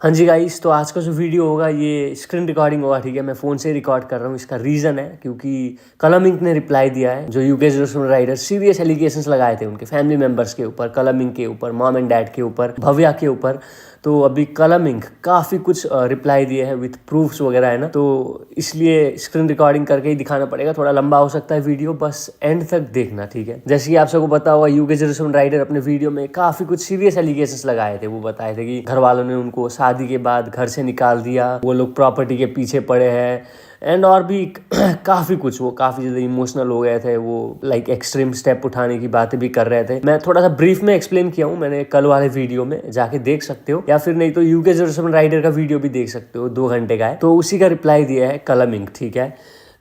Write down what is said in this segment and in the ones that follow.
हाँ जी गाइस, तो आज का जो वीडियो होगा ये स्क्रीन रिकॉर्डिंग होगा, ठीक है। मैं फ़ोन से रिकॉर्ड कर रहा हूँ। इसका रीज़न है क्योंकि कलम इंक ने रिप्लाई दिया है। जो UK zero seven rider serious allegations लगाए थे उनके फैमिली मेम्बर्स के ऊपर, कलम इंक के ऊपर, मॉम एंड डैड के ऊपर, भव्या के ऊपर। तो अभी कलम इंक काफ़ी कुछ रिप्लाई दिए है विथ प्रूफ्स वगैरह, है ना। तो इसलिए स्क्रीन रिकॉर्डिंग करके ही दिखाना पड़ेगा। थोड़ा लंबा हो सकता है वीडियो, बस एंड तक देखना, ठीक है। जैसे कि आप सबको पता होगा, यूके जोशुन राइडर अपने वीडियो में काफ़ी कुछ सीरियस एलिगेशंस लगाए थे। वो बताए थे कि घर वालों ने उनको शादी के बाद घर से निकाल दिया, वो लोग प्रॉपर्टी के पीछे पड़े हैं, एंड और भी काफ़ी कुछ। वो काफ़ी ज़्यादा इमोशनल हो गए थे। वो लाइक एक्सट्रीम स्टेप उठाने की बातें भी कर रहे थे। मैं थोड़ा सा ब्रीफ में एक्सप्लेन किया हूँ मैंने कल वाले वीडियो में, जाके देख सकते हो, या फिर नहीं तो यूके जोशुन राइडर का वीडियो भी देख सकते हो, 2 घंटे का है। तो उसी का रिप्लाई दिया है कलम इंक, ठीक है।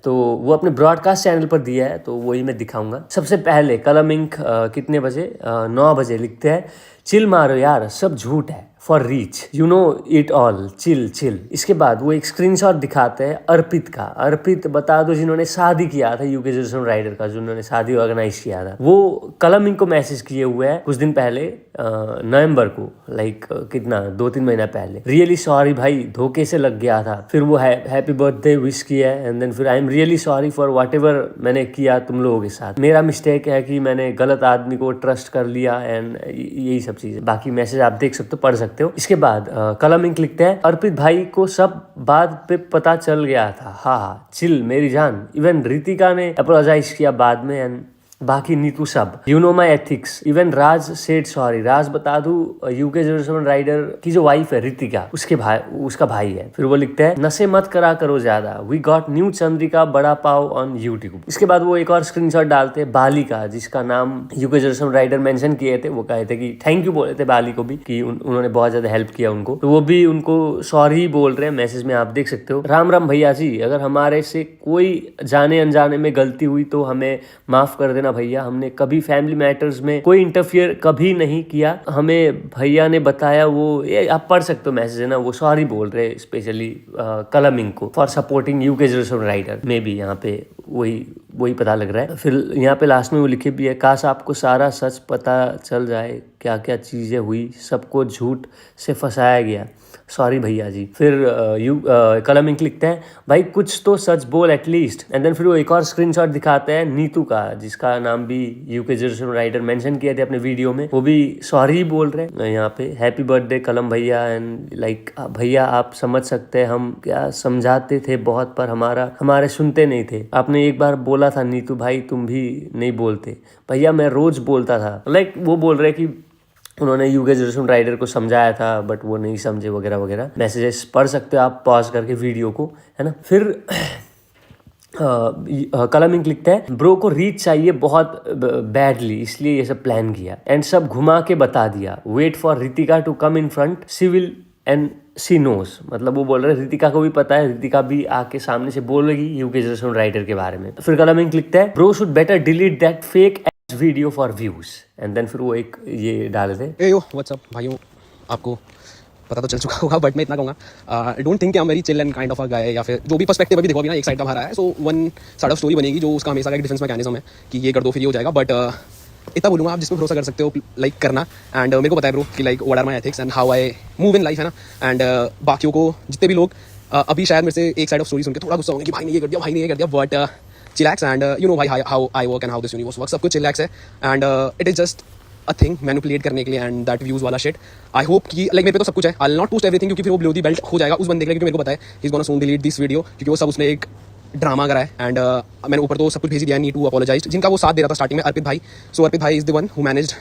तो वो अपने ब्रॉडकास्ट चैनल पर दिया है, तो वही मैं दिखाऊंगा। सबसे पहले कलम इंक कितने बजे, 9 बजे लिखते हैं, चिल मारो यार, सब झूठ है for reach, you know it all, chill chill. इसके बाद वो एक स्क्रीनशॉट दिखाते हैं अर्पित का। अर्पित बता दो जिन्होंने शादी किया था यूके जोशुन राइडर का, जिन्होंने शादी ऑर्गेनाइज किया था, वो कलम इंक को मैसेज किए हुए है कुछ दिन पहले, नवंबर को, लाइक कितना 2-3 महीना पहले। रियली सॉरी भाई, धोखे से लग गया था। फिर वो हैप्पी बर्थडे विश किया है, एंड देन फिर I am really sorry for what ever मैंने किया तुम लोगों के साथ। मेरा मिस्टेक है कि मैंने गलत आदमी को ट्रस्ट कर लिया, एंड यही सब चीजें। बाकी मैसेज आप देख सकते हो, पढ़ सकते हो। इसके बाद कलम इंक लिखते हैं, अर्पित भाई को सब बात पे पता चल गया था, हाँ चिल मेरी जान। इवन रितिका ने अपोलोजाइज किया बाद में, एंड बाकी नीतू सब, you know my ethics. Even Raj said sorry. Raj बता दूं यूके जोशुन राइडर की जो वाइफ है रितिका, उसके भाई, उसका भाई है। फिर वो लिखता है, नशे मत करा करो ज्यादा, वी गॉट न्यू चंद्रिका बड़ा पाव ऑन यूट्यूब। इसके बाद वो एक और स्क्रीनशॉट डालते हैं बाली का, जिसका नाम यूके जोशुन राइडर मेंशन किए थे। वो कहे थे कि थैंक यू बोले थे बाली को भी, कि उन्होंने बहुत ज्यादा हेल्प किया उनको। तो वो भी उनको सॉरी बोल रहे हैं, मैसेज में आप देख सकते हो। राम राम भैया जी, अगर हमारे से कोई जाने अनजाने में गलती हुई तो हमें माफ कर देना भैया। हमने कभी फैमिली मैटर्स में कोई इंटरफियर कभी नहीं किया। हमें भैया ने बताया, वो ये आप पढ़ सकते हो मैसेज, है ना। वो सॉरी बोल रहे हैं स्पेशली कलम इंक को for supporting UK zero seven rider. Maybe यहाँ पे वही पता लग रहा है। फिर यहाँ पे लास्ट में वो लिखे भी है, काश आपको सारा सच पता चल जाए, क्या क्या चीजें हुई, सबको झूठ से फंसाया गया, सॉरी भैया जी। फिर कलम इंक लिखते हैं, भाई कुछ तो सच बोल एटलीस्ट। एंड देन फिर वो एक और स्क्रीनशॉट दिखाते हैं नीतू का, जिसका नाम भी यूके जोशुन राइडर मेंशन किए थे अपने वीडियो में। वो भी सॉरी बोल रहे हैं यहाँ पे, हैप्पी बर्थडे कलम भैया, एंड लाइक भैया आप समझ सकते हैं हम क्या समझाते थे बहुत, पर हमारे सुनते नहीं थे। आपने एक बार बोला था नीतू भाई, तुम भी नहीं बोलते। भैया मैं रोज बोलता था। लाइक वो बोल रहे कि उन्होंने यूके जोशुन राइडर को समझाया था, बट वो नहीं समझे वगैरह वगैरह। मैसेजेस पढ़ सकते हो आप पॉज करके वीडियो को, है ना। फिर कलम इंक लिखता है, ब्रो को रीच चाहिए बहुत बैडली, इसलिए ये सब प्लान किया, एंड सब घुमा के बता दिया। Wait for Ritika to come in front, see will and see knows. मतलब वो बोल रहे हैं रितिका को भी पता है, रितिका भी आके सामने से बोलेगी यूके जोशुन राइडर के बारे में। फिर कलम इंक लिखता है, bro should better delete that fake video for views. And then फिर वो एक ये डाले थे, ए यो व्हाट्सअप भाइयों, आपको पता तो चल चुका होगा, बट मैं इतना कहूँगा, आई डोंट थिंक कि I am very chill and kind of a guy, या फिर जो भी पर्सपेक्टिव अभी देखो अभी ना, एक साइड का भरा है, so one side of story बनेगी जो उसका हमेशा का एक डिफेंस मैकेनिज्म है कि ये कर दो फिर ये हो जाएगा। बट इतना बोलूँगा, आप जिसमें भरोसा कर सकते हो लाइक करना। एंड मेरे को पता है ब्रो कि like what are my ethics and how I move in life, है ना। एंड बाकियों को जितने भी लोग अभी शायद मेरे से एक साइड ऑफ स्टोरी सुन के थोड़ा गुस्सा होंगे कि भाई ने ये कर दिया, भाई ने ये कर दिया, but chillax and you know भाई how I work and how this universe work, सब कुछ चिलैक्स है। And it is just a thing manipulate करने के लिए, एंड दैट व्यूज वाला शिट। आई होप कि लाइक मेरे पे तो सब कुछ है, I will not post everything, क्योंकि फिर वो बिलो दी बेल्ट हो जाएगा उस बंदे के लिए, क्योंकि मेरे को पता है ही is gonna soon delete this video, क्योंकि वो सब उसने एक ड्रामा करा है। एंड मैंने ऊपर तो सब कुछ भेज दिया, नीड टू अपोलोजाइज, जिनका वो साथ दे रहा था स्टार्टिंग में, अर्पित भाई। सो अर्पित भाई is the one who managed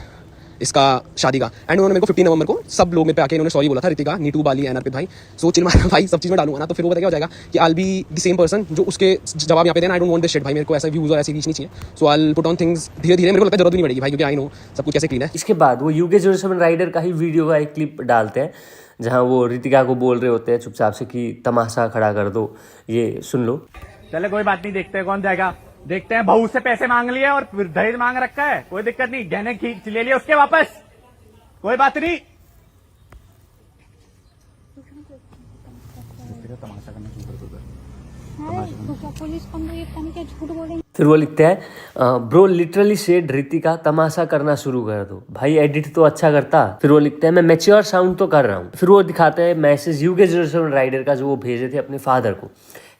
इसका शादी का, एंड उन्होंने मेरे को 15 नवंबर को सब लोग मेरे पे आके इन्होंने सॉरी बोला था, रितिका, नीतू, बाली एंड अर्पित भाई। सो चिल मार भाई, सब चीज़ में डालूंगा ना, तो फिर वो पता क्या हो जाएगा कि I will be the same person जो उसके जवाब यहाँ पे देना। आई डोंट वांट दिस शिट भाई, मेरे को ऐसा व्यूज और ऐसी रीच नहीं चाहिए। So I will put on things धीरे धीरे, मेरे को लगता है जरूरत भी नहीं पड़ेगी भाई, क्योंकि आई नो सब कुछ कैसे क्लीन है। इसके बाद वो यूके जोशुन राइडर का ही वीडियो का एक क्लिप डालते हैं, जहाँ वो रितिका को बोल रहे होते हैं चुपचाप से कि तमाशा खड़ा कर दो, ये सुन लो। चले कोई बात नहीं, देखते हैं कौन जाएगा, देखते हैं। बहू से पैसे मांग लिए और फिर दहेज मांग रखा है, कोई दिक्कत नहीं, गहने खींच ले लिए उसके वापस, कोई बात नहीं। पुलिस को हम लोग ये पता नहीं क्या झूठ बोलेंगे। फिर वो लिखते हैं ब्रो लिटरली सेड रितिका तमाशा करना शुरू कर दो। भाई एडिट तो अच्छा करता। फिर वो लिखते हैं मैं मैच्योर साउंड तो कर रहा हूँ। फिर वो दिखाते हैं मैसेज UK07 राइडर का जो वो भेजे थे अपने फादर को।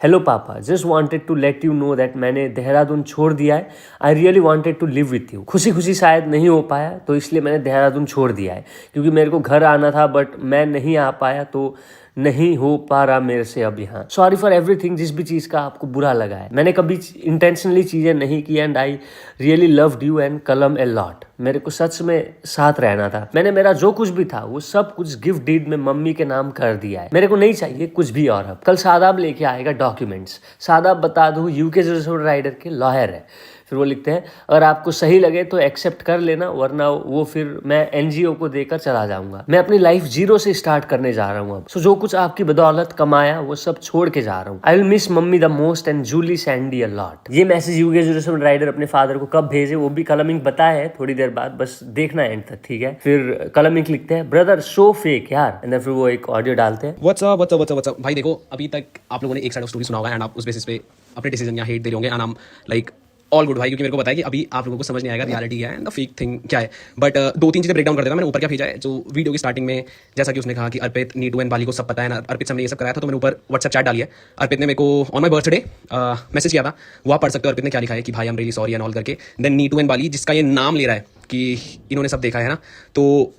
Hello papa, just wanted to let you know that मैंने देहरादून छोड़ दिया है। I really wanted to live with you. खुशी खुशी शायद नहीं हो पाया तो इसलिए मैंने देहरादून छोड़ दिया है, क्योंकि मेरे को घर आना था बट मैं नहीं आ पाया, तो नहीं हो पा रहा मेरे से अब यहाँ। सॉरी फॉर एवरीथिंग, जिस भी चीज़ का आपको बुरा लगा है। मैंने कभी इंटेंशनली चीज़ें नहीं की and I really loved you and कलम ए लॉट। मेरे को सच में साथ रहना था। मैंने मेरा जो कुछ भी था वो सब कुछ गिफ्ट डीड में मम्मी के नाम कर दिया है। मेरे को नहीं चाहिए कुछ भी और। अब कल शादाब लेके आएगा डॉक्यूमेंट्स। शादाब बता दूँ UK07 राइडर के लॉयर है। फिर वो लिखते हैं अगर आपको सही लगे तो एक्सेप्ट कर लेना, वरना वो फिर मैं NGO को देकर चला जाऊंगा। मैं अपनी लाइफ जीरो से स्टार्ट करने जा रहा हूँ अब। सो जो कुछ आपकी बदौलत कमाया वो सब छोड़ के जा रहा हूँ। I will miss mummy the most and Julie Sandy a lot. ये मैसेज UK07 राइडर अपने फादर को कब भेजे वो भी कलमिंग बताया है थोड़ी देर बाद, बस देखना एंड तक, ठीक है। फिर कलमिंग लिखते हैं ब्रदर सो फेक यार, एंड फिर वो एक ऑडियो डालते हैं। व्हाट्सअप भाई देखो, अभी तक आप लोगों ने एक साइड ऑफ स्टोरी सुना होगा एंड आप उस बेसिस पे अपने डिसीजन या हेट दे रहे होंगे and I am like all good भाई, क्योंकि मेरे को पता है कि अभी आप लोगों को समझ नहीं आएगा रियलिटी क्या है एंड द फेक थिंग क्या है। बट दो तीन चीज़ें ब्रेक डाउन कर देता। मैंने ऊपर क्या भेजा है, जो वीडियो की स्टार्टिंग में जैसा कि उसने कहा कि अर्पित, नीटू एंड बाली को सब पता है ना, अर्पित से हमने ये सब कराया था, तो मैंने ऊपर व्हाट्सएप चैट डाली है। अर्पित ने मेरे को ऑन माई बर्थडे मैसेज किया था, वो आप पढ़ सकते हो। अर्पित ने क्या लिखा है कि भाई I am really sorry and all करके। देन नीटू एंड बाली, जिसका ये नाम ले रहा है कि इन्होंने सब देखा है ना, तो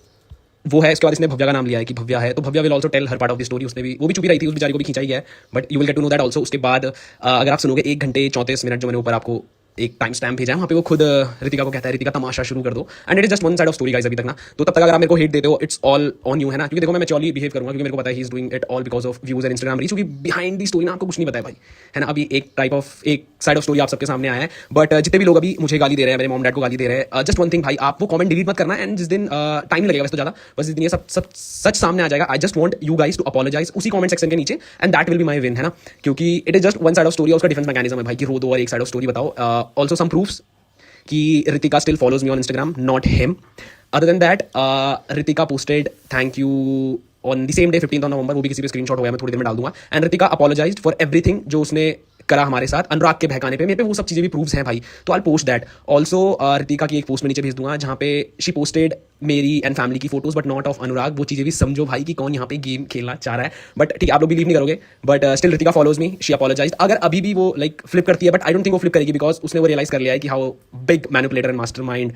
वो है। इसके बाद इसने भव्या का नाम लिया है कि भव्या है, तो Bhavya will also tell her part of the story. उसने भी, वो भी चुपी रही थी, उस बेचारी को भी खींचा ही गया है, but you will get to know that also. उसके बाद अगर आप सुनोगे 1 घंटे 34 मिनट जो मैंने ऊपर आपको एक टाइम स्टैम्प भेजा है, वहाँ पे वो खुद रितिका को कहता है रितिका तमाशा शुरू कर दो, and it is just one side of story guys अभी तक ना। तो तब तक अगर आप मेरे को हेट देते हो, इट्स ऑल ऑन यू है ना, क्योंकि देखो मैं मैच्योरली बिहेव करूंगा, क्योंकि मेरे को पता है ही is doing it all because of views and Instagram reach, क्योंकि बिहाइंड दी स्टोरी ना आपको कुछ नहीं पता है भाई, है ना। अभी एक साइड ऑफ स्टोरी आप सबके सामने आया है, बट जितने भी लोग अभी मुझे गाली दे रहे हैं, मेरे मॉम डैड को गाली दे रहे हैं, जस्ट वन थिंग भाई, आप वो कमेंट डिलीट मत करना, एंड जिस दिन टाइम लगेगा वैसे तो ज्यादा, बस जिस दिन ये सब सच सामने आ जाएगा, I just want you guys to apologise उसी कमेंट सेक्शन के नीचे, and that will be my win, है ना। क्योंकि it is just one side of story, उसका डिफेंस मैकेनिज्म है भाई कि रो दो और एक साइड ऑफ स्टोरी बताओ। ऑल्सो सम प्रूफ्स कि Ritika still follows me on Instagram, not him. Other than that, Ritika posted thank you on the same day 15th of November, वो भी किसी पे स्क्रीनशॉट हो गया, मैं थोड़ी देर में डाल दूंगा। And Ritika apologized for everything जो उसने करा हमारे साथ, अनुराग के बहकाने पे, मेरे पे वो सब चीज़ें भी प्रूफ्स हैं भाई, तो I post that also. Ritika की एक पोस्ट में नीचे भेज दूंगा जहाँ पे शी पोस्टेड मेरी एंड फैमिली की फोटोज बट नॉट ऑफ अनुराग। वो चीज़ें भी समझो भाई कि कौन यहाँ पे गेम खेलना चाह रहा है, बट ठीक है आप लोग बिलीव नहीं करोगे, but still Ritika follows me, she apologised. अगर अभी भी वो लाइक फ्लिप करती है, बट आई डोंट थिंक वो फ्लिप करेगी, बिकॉज उसने वो रियलाइज कर लिया है कि how big manipulator and mastermind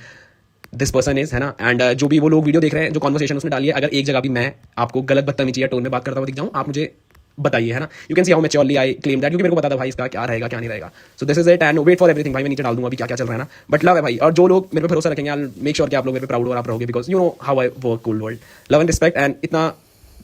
this person is, है ना। एंड जो भी वो लोग वीडियो देख रहे हैं, जो कॉन्वर्सेशन उसने डाली है, अगर एक जगह भी मैं आपको गलत बदतमीजी या टोन में बात करता हुआ दिख जाऊँ, आप मुझे बताइए, है ना। You can see how maturely I claim that, क्योंकि मेरे को पता था भाई इसका क्या रहेगा क्या नहीं रहेगा। So this is it and wait for everything भाई, मैं नीचे डाल दूंगा अभी क्या क्या चल रहा है ना, बट लव है भाई। और जो लोग मेरे पे भरोसा रखेंगे, आई मेक श्योर कि आप लोग मेरे पे प्राउड और आप रहोगे, because you know how I work cool world. Love and respect, and इतना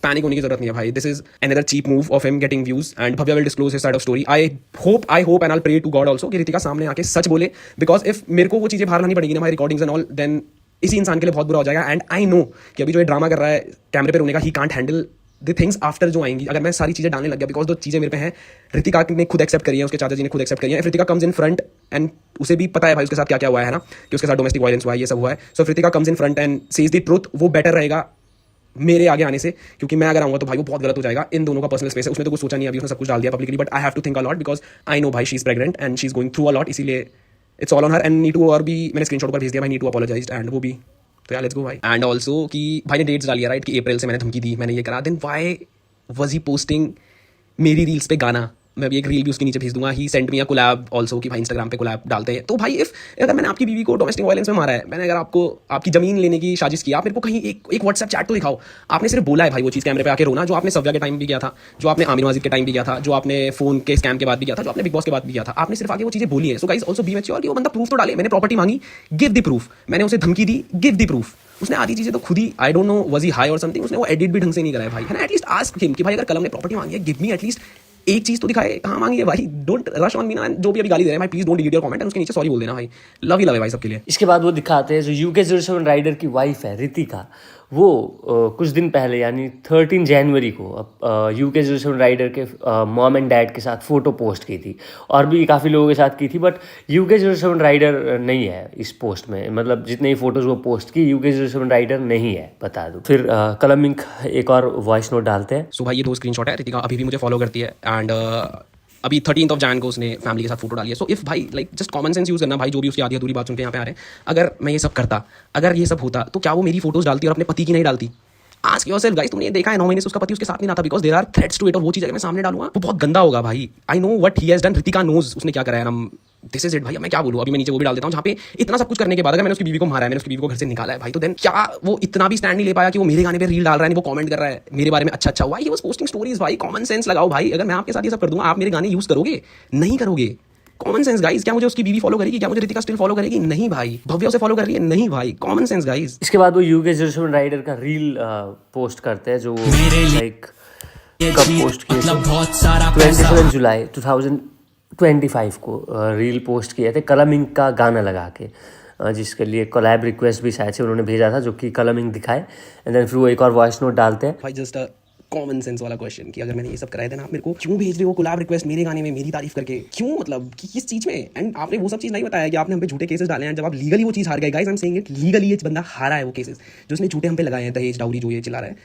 पैनिक होने की जरूरत नहीं है भाई। This is another cheap move of him getting views, and Bhavya will disclose his side of story. I hope and I pray to God also कि Ritika सामने आके सच बोले, बिकॉज इफ मेरे को वो चीज़ें बाहर लानी पड़ेगी ना भाई, रिकॉर्डिंग्स एंड ऑल, देन इसी इंसान के लिए बहुत बुरा हो जाएगा। एंड आई नो कि अभी जो ये ड्रामा कर रहा है कैमरे पे रोने का, he can't handle the things after जो आएंगी, अगर मैं सारी चीज़ें डालने लग गया, बिकॉज जो चीज़ें मेरे पे हैं Ritika ने खुद एक्सेप्ट करी है, उसके चाचा जी ने खुद एक्सेप्ट करी है। If Ritika comes in front, and उसे भी पता है भाई उसके साथ क्या क्या हुआ है ना, कि उसके साथ डोमेस्टिक वायलेंस हुआ है, ये सब हुआ है। सो Ritika comes in front and says the truth, वो बेटर रहेगा मेरे आगे आने से, क्योंकि मैं अगर आऊँगा तो भाई वो बहुत गलत हो जाएगा। इन दोनों का पर्सनल स्पेस है, उसने तो कुछ सोचा नहीं, अभी उसने सब कुछ डाल दिया publicly, but I have to think a lot, because I know भाई she is pregnant and she is going through a lot, इसीलिए it's all on her. And Neetu और भी मैंने स्क्रीनशॉट पर भेज दिया भाई, नीटू अपोलोजाइज्ड एंड वो भी, तो यार लेट्स गो भाई। एंड ऑल्सो कि भाई ने डेट्स डाली है राइट, कि अप्रैल से मैंने धमकी दी, मैंने ये करा, then why was he posting मेरी रील्स पे गाना। मैं भी एक रील भी उसके नीचे भेज दूंगा। He sent me a collab also कि भाई इंस्टाग्राम पे कोलैब डालते हैं। तो भाई अगर मैंने आपकी बीवी को डोमेस्टिक वायलेंस में मारा है, मैंने अगर आपको आपकी जमीन लेने की साजिश की, आप मेरे को कहीं एक व्हाट्सएप चैट तो दिखाओ। आपने सिर्फ बोला है भाई वो चीज़ कैमरे पे आके रोना, जो आपने सव्या के टाइम भी किया था, जो आपने आमिर वाजिद के टाइम भी किया था, जो आपने फोन के स्कैम के बाद भी किया था, जो आपने बिग बॉस के बाद भी किया था, आपने सिर्फ आगे वो चीज़ें बोली है। So guys also be mature कि वो बंदा प्रूफ तो डाले। मैंने प्रॉपर्टी मांगी, गिव द प्रूफ। मैंने उसे धमकी दी, गिव द प्रूफ। उसने आधी चीज़ें तो खुद ही, I don't know was he high और समथिंग, उसने वो एडिट भी ढंग से नहीं करा है भाई, है ना। एटलीस्ट आस्क हिम कि भाई अगर कलम ने प्रॉपर्टी मांगी है, गिव मी एटलीस्ट एक चीज़ तो दिखाए, कहाँ मांगी है भाई। डोंट रश ऑन मी ना, जो भी अभी गाली दे रहे हैं भाई, please don't delete your comment and उसके नीचे सॉरी बोल देना भाई। लव ही लव है भाई सबके लिए। इसके बाद वो दिखाते हैं जो UK07 राइडर की वाइफ है रितिका, वो कुछ दिन पहले यानी 13 जनवरी को UK07 राइडर के मॉम एंड डैड के साथ फ़ोटो पोस्ट की थी, और भी काफ़ी लोगों के साथ की थी, बट UK07 राइडर नहीं है इस पोस्ट में। मतलब जितने ही फोटोज़ वो पोस्ट की, UK07 राइडर नहीं है, बता दूँ। फिर कलमिंग एक और वॉइस नोट डालते हैं। सो भाई ये 2 स्क्रीनशॉट है। रितिका अभी भी मुझे फॉलो करती है, एंड अभी 13 Jan को उसने फैमिली के साथ फोटो डाली है. सो इफ भाई like just common sense use करना भाई, जो भी उसकी आधी अधूरी बात सुन के यहाँ पे आ रहे हैं, अगर मैं ये सब करता, अगर ये सब होता, तो क्या वो मेरी फोटोज डालती और अपने पति की नहीं डालती? आस्क योरसेल्फ गाइस, तुमने ये देखा है 9 महीने से उसका पति उसके साथ नहीं था because there are threats to it, और वो चीज अगर मैं सामने डालूंगा वो बहुत गंदा होगा भाई. I know what he has done. Ritika knows उसने क्या करा है. हम दिस इज इट भाई. मैं क्या बोलूं, अभी मैं नीचे वो भी डाल देता हूं जहां पे इतना सब कुछ करने के बाद अगर मैंने उसकी बीवी को मारा है, मैंने उसकी बीवी को घर से निकाला है भाई, तो देन क्या वो इतना भी स्टैंड नहीं ले पाया कि वो मेरे गाने पे रील डाल रहा है, वो कमेंट कर रहा है मेरे बारे में अच्छा अच्छा. Why he was posting stories भाई? कॉमन सेंस लगाओ भाई. अगर मैं आपके साथ ये सब कर दूंगा, आप मेरे गाने यूज करोगे? नहीं करोगे. Common sense guys. क्या मुझे उसकी बीवी फॉलो करेगी? क्या मुझे रितिका स्टिल फॉलो करेगी? नहीं भाई. भव्या उसे फॉलो कर रही है? नहीं भाई. Common sense guys. इसके बाद वो यूके 07 राइडर का रील पोस्ट करते हैं, जो लाइक कब पोस्ट किए थे, 27 जुलाई 2025 को रील पोस्ट किए थे कलम इंक का गाना लगा के, जिसके लिए कोलैब रिक्वेस्ट भी शायद से उन्होंने भेजा था, जो कि कलम इंक दिखाए. एंड देन फिर वो एक और वॉइस नोट डालते हैं. भाई जस्ट कॉमन सेंस वाला क्वेश्चन कि अगर मैंने ये सब कराया था ना, आप मेरे को क्यों भेज रहे हो कोलैब रिक्वेस्ट मेरे गाने में मेरी तारीफ करके? क्यों, मतलब कि किस चीज में? एंड आपने वो सब चीज नहीं बताया कि आपने हम पे झूठे केसेस डाले हैं. जब आप लीगली वो चीज हार गए, guys I am saying it, legally ये बंदा हारा है वो केसेस जो उसने झूठे हम पे लगाए हैं, दहेज डाउरी जो ये चिल्ला रहा है.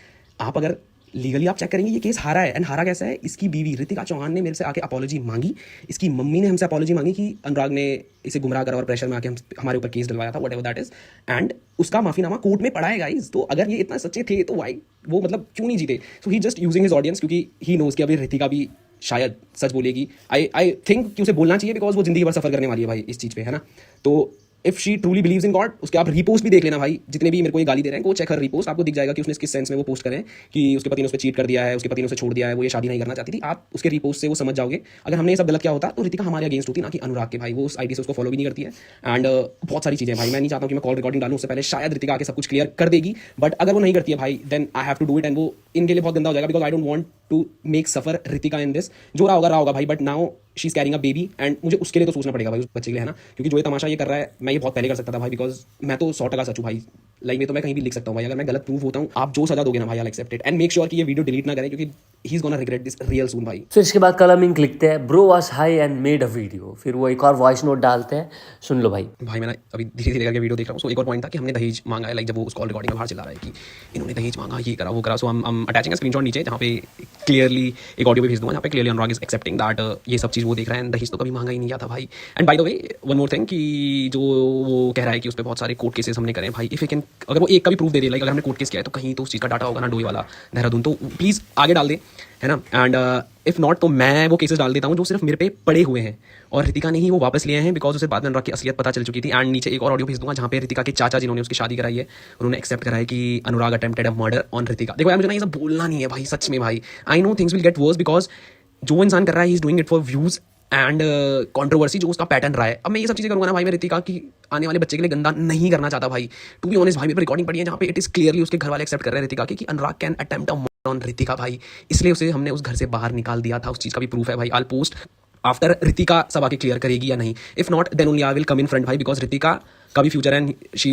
आप अगर लीगली आप चेक करेंगे, ये केस हारा है. एंड हारा कैसा है? इसकी बीवी रितिका चौहान ने मेरे से आके अपॉलॉजी मांगी, इसकी मम्मी ने हमसे अपॉलॉजी मांगी कि अनुराग ने इसे गुमराह करा और प्रेशर में आके हमारे ऊपर केस डलवाया था, व्हाटएवर दैट इज. एंड उसका माफीनामा कोर्ट में पड़ा है गाइस. तो अगर ये इतना सच्चे थे तो वाई वो मतलब क्यों नहीं जीते? सो ही जस्ट यूजिंग हिज ऑडियंस, क्योंकि ही नोज कि अभी रितिका भी शायद सच बोलेगी. आई थिंक कि उसे बोलना चाहिए बिकॉज वो जिंदगी भर सफर करने वाली है भाई इस चीज़ पे, है ना. तो if she truly believes in God, उसके आप रिपोस्ट भी देख लेना भाई. जितने भी मेरे को ये गाली दे रहे हैं, वो चेक हर रिपोस्ट, आपको दिख जाएगा कि उसने किस सेंस में वो पोस्ट करें कि उसके पति ने उस पर चीट कर दिया है, उसके पति ने उसे छोड़ दिया है, वो ये शादी नहीं करना चाहती थी. आप उसके रिपोस्ट से वो समझ जाओगे. अगर हमने ये सब गलत किया होता तो रितिका हमारे अगेंस्ट होती, ना कि अनुराग के. भाई वो उस आईडी से उसको फॉलो भी नहीं करती है. एंड बहुत सारी चीजें भाई, मैं नहीं चाहता हूं कि मैं कॉल रिकॉर्डिंग डालूं, उससे पहले शायद रितिका आके सब कुछ क्लियर कर देगी. बट अगर वो नहीं करती है भाई, then I have to do it. And वो इनके लिए बहुत गंदा हो जाएगा because I don't want to make suffer Ritika in this. जो रहा होगा भाई, but now she is carrying a baby and मुझे उसके लिए तो सोचना पड़ेगा भाई, उस बच्चे के लिए, है ना. क्योंकि जो ये तमाशा ये कर रहा है, मैं ये बहुत पहले कर सकता था भाई, बिकॉज मैं तो 100% सच हूँ भाई. लाइक में तो मैं कहीं भी लिख सकता हूँ भाई. अगर मैं गलत प्रूव होता हूँ, आप जो सजा दोगे ना भाई, I accept it. And make sure कि ये वीडियो डिलीट ना करें, क्योंकि he is gonna regret this real soon भाई. फिर इसके बाद कलम इंक लिखते हैं, bro was high and made a video. फिर वो एक और वॉइस नोट डालते हैं, सुन लो भाई. मैंने अभी धीरे धीरे करके वीडियो देख रहा हूँ. सो एक और पॉइंट था कि हमने दहेज मांगा है. लाइक जब वो उस कॉल रिकॉर्डिंग में बाहर चला रहा है कि इन्होंने दहेज मांगा, ये करा वो करा. सो हम अटैचिंग स्क्रीनशॉट नीचे, जहाँ पे क्लियरली एक ऑडियो भी भेज दूंगा, जहाँ पे clearly Anurag is accepting that ये सब चीज़ वो देख रहा है. दहेज तो कभी मांगा ही नहीं था भाई. And by the way one more thing कि जो वो कह रहा है कि उस पर बहुत सारे कोर्ट केसेस हमने करे भाई. इफ यू कैन, अगर वो एक का भी प्रूफ दे दे, लाइक अगर हमने कोर्ट केस किया है तो कहीं तो उस चीज़ का डाटा होगा ना, डोई वाला देहरादून, तो प्लीज़ आगे डाल दे, है ना. एंड इफ नॉट तो मैं वो केसेस डाल देता हूँ जो सिर्फ मेरे पे पड़े हुए हैं, और रितिका ने ही वो वापस लिए हैं बिकॉज उसे बाद में अनुराग की असलियत पता चल चुकी थी. एंड नीचे एक और ऑडियो भेज दूंगा जहाँ पे रितिका के चाचा जिन्होंने उसकी शादी कराई है, उन्होंने एक्सेप्ट करा है कि Anurag attempted a murder on Ritika. देखो यार, मुझे ना ये सब बोलना नहीं है भाई, सच में भाई. I know things will get verse because जो इंसान कर रहा है ही is doing it for views and controversy, जो उसका पैटर्न रहा है. अब मैं ये सब चीज़ें करूँगा ना भाई, मैं रितिका की आने वाले बच्चे के लिए गंदा नहीं करना चाहता भाई. टू बी ऑनेस्ट भाई, मेरे पर रिकॉर्डिंग पड़ी है जहाँ पे इट इज क्लियरली उसके घर वाले एक्सेप्ट कर रहे हैं रितिका की कि Anurag can attempt a murder on Ritika भाई. इसलिए उसे हमने उस घर से बाहर निकाल दिया था. उस चीज़ का भी प्रूफ है भाई. आई पोस्ट आफ्टर रितिका सब आके क्लियर करेगी या नहीं. If not then only I will come in front भाई, बिकॉज रितिका का भी फ्यूचर है and she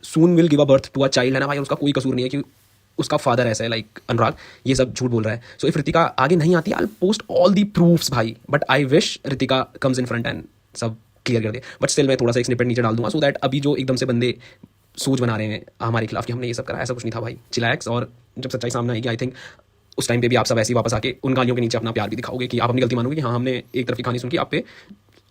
soon will give a birth to a child, है ना भाई. उसका कोई कसूर नहीं है कि उसका फादर ऐसा है, लाइक अनुराग ये सब झूठ बोल रहा है. सो इफ रितिका आगे नहीं आती, I will post all the proofs भाई. But I wish Ritika comes in front and सब क्लियर कर दे. बट स्टिल मैं थोड़ा सा एक स्निपेट नीचे डाल दूंगा, सो दैट अभी जो एकदम से बंदे सोच बना रहे हैं हमारे खिलाफ कि हमने ये सब करा, ऐसा कुछ नहीं था भाई. चिलैक्स. और जब सच्चाई सामने आएगी, आई थिंक उस टाइम पे भी आप सब ऐसे ही वापस आके उन गालियों के नीचे अपना प्यार भी दिखाओगे कि आप अपनी गलती मानोगे कि हाँ हमने एक तरफ की कहानी सुन के आप पे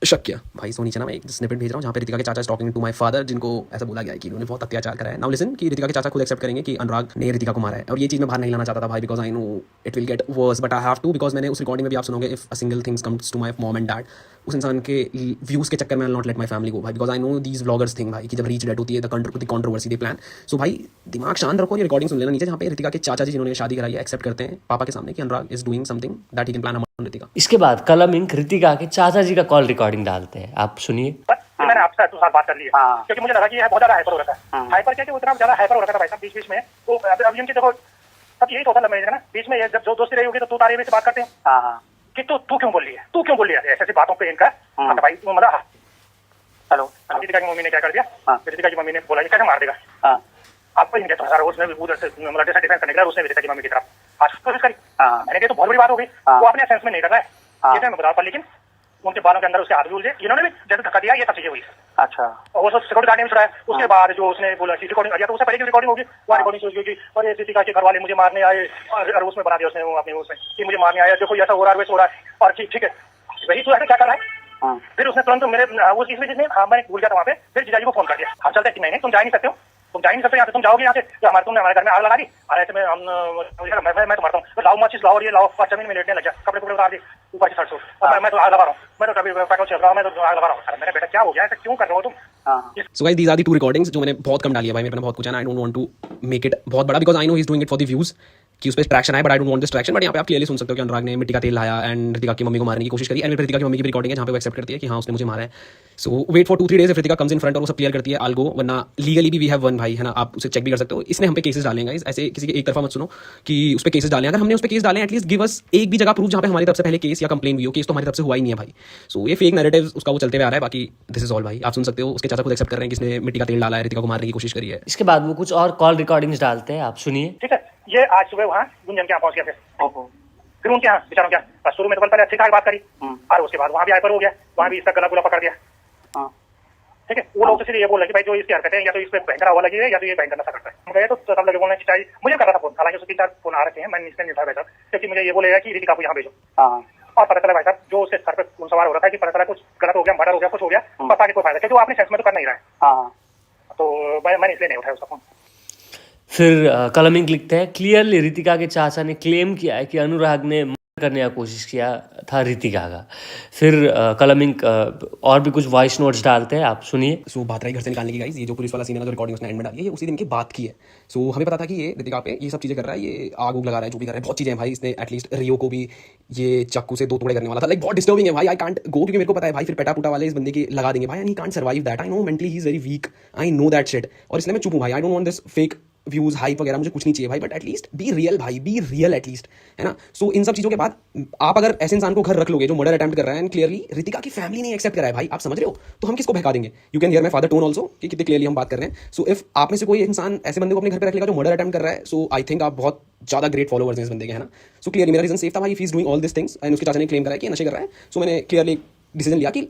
शक किया भाई. सो नीचे ना मैं एक स्निपेट भेज रहा हूँ जहाँ पे रितिका के चाचा टॉकिंग टू माय फादर, जिनको ऐसा बोला गया है कि उन्होंने बहुत अत्याचार करा है. नाउ लिसन कि रितिका के चाचा खुद एक्सेप्ट करेंगे कि अनुराग ने रितिका को मारा है. और ये चीज़ मैं बाहर नहीं लाना चाहता था भाई, because I know it will get worse, but I have to, because मैंने उस रिकॉर्डिंग में भी आप सुनोगे, if a single things comes to my mom and dad, उस इंसान के व्यूज़ के चक्कर में I not let my family go भाई, because I know these vloggers thing भाई कि जब रीच डेट होती है the controversy they plan. So भाई दिमाग शांत रखो, ये रिकॉर्डिंग सुन लेना नीचे, जहाँ पे रितिका के चाचा जी जिन्होंने शादी कराई है एक्सेप्ट करते हैं पापा के सामने कि Anurag is doing something that he can plan on Ritika. इसके बाद कलम इंक रितिका के चाचा जी का कॉल रिकॉर्डिंग डालते हैं, आप सुनिए. मैंने आपसे साथ बात कर ली है क्योंकि मुझे लगा कि ये बहुत ज्यादा हाइपर हो रखा है. हाइपर क्या कि वो इतना ज्यादा हाइपर हो रखा था भाई साहब बीच में. वो अभी उनकी देखो सब यही तो होता है ना, बीच में जब जो दोस्ती रही होगी तो तू तारीफ से बात करते हैं कि तू क्यों बोल रही है, तू क्यों बोल रही है ऐसी बातों पे इनका भाई. मतलब हेलो, रितिका की मम्मी ने क्या कर दिया, रितिका की मम्मी ने बोला ये कैसे मार देगा आपको, इनके तो उसने भी उधर से मतलब डिफेंस करने के लिए उसने रितिका की मम्मी की तरफ आज कोशिश करी. मैंने कहा तो बहुत बड़ी बात हो गई, वो अपने सेंस में नहीं कर रहा है ये मैं बता पा, लेकिन उनके बालों के अंदर उसके हाथ भी उलझे, इन्होंने भी जैसे धक्का दिया ये सब चीजें हुई. अच्छा, और वो सब सिक्योरिटी गार्ड ने भी छुड़ाया. उसके बाद जो उसने बोला कि रिकॉर्डिंग आ गया, तो उससे पहले की रिकॉर्डिंग होगी, वो रिकॉर्डिंग सोच गई और ये रितिका के घर वाले मुझे मारने आए और उसमें बना दिया उसने अपने उसमें कि मुझे मारने आया, देखो ऐसा हो रहा है वैसा हो रहा है. और ठीक है वही तू ऐसे क्या कर रहा है। फिर उसने तुरंत मेरे उस इस वजह से मैं भूल गया था वहाँ पे, फिर जीजाजी को फोन कर दिया, हम चलते नहीं तुम जा नहीं सकते हो, तुम जा नहीं सकते यहाँ से, तुम जाओगे यहाँ से तुमने हमारे घर में आग लगा दी, और ऐसे में हम मैं तो मारता हूँ, लाओ मच्छी लाओ, ये लाओ, जमीन में लेटने लग गया, कपड़े कपड़े उतार दिए ऊपर से सरसों, और मैं तो आग लगा रहा हूँ, मैं तो कभी पेट्रोल चल रहा हूँ, मैं तो आग लगा रहा हूँ। मेरा बेटा क्या हो गया, ऐसा क्यों कर रहे हो तुम। So guys these are the 2 recordings जो मैंने बहुत कम डाली है भाई, मेरे पे बहुत कुछ है ना, I don't want to make it बहुत बड़ा because I know he is doing it for the views कि उस पे ट्रैक्शन आए, but I don't want this traction. But यहाँ पे आप क्लियरली सुन सकते हो कि अनुराग ने मिट्टी का तेल लाया एंड ऋतिका की मम्मी को मारने की कोशिश करी, एंड ऋतिका की मम्मी की रिकॉर्डिंग है जहाँ पे वो एक्सेप्ट करती है कि हाँ उसने मुझे मारा है। So wait for 2-3 days, Ritika comes in front और वो सब क्लियर करती है, आल गो, वरना लीगली भी वी हैव वन भाई, है ना, आप उसे चेक भी कर सकते हो। इसने हम पे केसेस डालेंगे, ऐसे किसी के एक तरफा मत सुनो कि उस पर केसेस डालें, अगर हमने उस पर केस डालें एटलीस्ट गिव अस एक भी जगह प्रूफ जहाँ पे हमारी तरफ से पहले केस या कंप्लेन हुई हो, केस तो हमारी तरफ से हुआ ही नहीं है भाई। सो ये फेक नैरेटिव उसका वो चलते हुए आ रहा है, बाकी दिस इज ऑल भाई, आप सुन सकते हो। उसके चाचा खुद एक्सेप्ट कर रहे हैं कि इसने मिट्टी का तेल डाला है, ऋतिका को मारने की कोशिश करी है। इसके बाद वो कुछ और कॉल रिकॉर्डिंग्स डालते हैं, आप सुनिए। ठीक है, ये आज सुबह वहाँ गुंजन के यहाँ पहुंच गया, फिर उनके यहाँ बेचारों के यहाँ शुरू में तो पहले अच्छी खासी बात करी, और उसके बाद वहाँ भी हाइपर हो गया, वहाँ भी इसका गला गुला पकड़ दिया। ठीक है, वो लोग तो सीधे ये बोल रहे कि भाई जो इसकी हरकतें हैं या तो इस पे भयंकर हवा लगी है या तो ये भयंकर नशा करता है। हम गए तो सब लगे बोलने की चाहिए, मुझे कर रहा था फोन, हालांकि उसके 3-4 फोन आ रखे हैं, मैंने इसलिए नहीं उठाया भाई साहब, क्योंकि मुझे ये बोलेगा कि ऋतिका को यहाँ भेजो। और पता चला भाई साहब जो उसके सर पे खून सवार हो रहा था कि पता चला कुछ गलत हो गया, मर्डर हो गया, कुछ हो गया, पता नहीं कोई फायदा, क्योंकि वो अपने सेंस में तो कर नहीं रहा है। तो मैंने इसलिए नहीं उठाया उसका फोन। फिर कलमिंग लिखते हैं, क्लियरली ऋतिका के चाचा ने क्लेम किया है कि अनुराग ने करने का कोशिश किया था ऋतिका का। फिर कलमिंग और भी कुछ वॉइस नोट्स डालते हैं, आप सुनिए। सो बात रही घर से निकालने की गाइस, ये जो पुलिस वाला सीन है ना जो रिकॉर्डिंग उसने एंड में डाली है, ये उसी दिन की बात की है। सो हमें पता था कि ये ऋतिका पे ये सब चीज़ें कर रहा है, ये आग उग लगा रहा है, जो भी कर रहा है, बहुत चीज़ें हैं भाई। इसने एटलीस्ट रियो को भी ये चाकू से 2 टुकड़े करने वाला था, लाइक बहुत डिस्टर्बिंग है भाई, आई कांट गो, क्योंकि मेरे को पता है भाई फिर पेटा पुटा वाले इस बंदे की लगा देंगे भाई, and he can't survive that, I know mentally he is very weak, I know that shit, और इसलिए मैं चुप हूँ भाई, आई don't want this fake views hype वगैरह, मुझे कुछ नहीं चाहिए भाई, बट एटलीस्ट बी रियल भाई, बी रियल एटलीस्ट, है ना। सो इन सब चीज़ों के बाद आप अगर ऐसे इंसान को घर रख लोगे जो मर्डर अटेम्प्ट कर रहा है, एंड क्लियरली ऋतिका की फैमिली नहीं एक्सेप्ट कर रहा है भाई, आप समझ रहे हो, तो हम किसको बहका देंगे। You can here my father tone also कि कितने क्लियरली हम बात कर रहे हैं। सो इफ आप में से कोई इंसान ऐसे बंदे को अपने घर पे रख लेगा जो मर्डर अटेम्प्ट कर रहा है, सो आई थिंक आप बहुत ज़्यादा ग्रेट फॉलोवर्स हैं इस बंदे के, है ना। सो क्लियरली मेरा रीजन सेफ था भाई, if he is doing all this things, and उसके चाचा ने क्लेम करा है कि ये नशे कर रहा है, सो मैंने क्लियरली डिसीजन लिया कि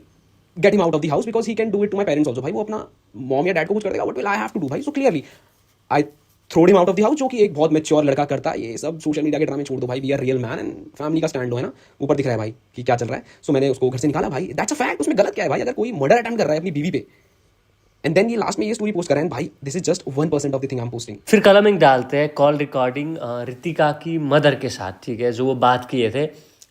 get him out of the house, because he can do it to my parents also भाई, वो अपना मॉम या डैड को कुछ कर देगा, what will I have to do भाई। So clearly I throwed him out of the house, जो कि एक बहुत मैच्योर लड़का करता है। ये सब सोशल मीडिया के ड्रामे छोड़ दो भाई, we are real man, and family का स्टैंड है ना, ऊपर दिख रहा है भाई कि क्या चल रहा है। सो मैंने उसको घर से निकाला भाई, दैट्स अ फैक्ट, उसमें गलत क्या है भाई, अगर कोई मर्डर अटेम्प्ट कर रहा है अपनी बीवी पे, एंड देन ये लास्ट में ये स्टोरी पोस्ट कर रहे हैं भाई, this is just 1% of the thing I am posting. फिर कलमिंग डालते हैं कॉल रिकॉर्डिंग ऋतिका की मदर के साथ, ठीक है, जो वो बात किए थे,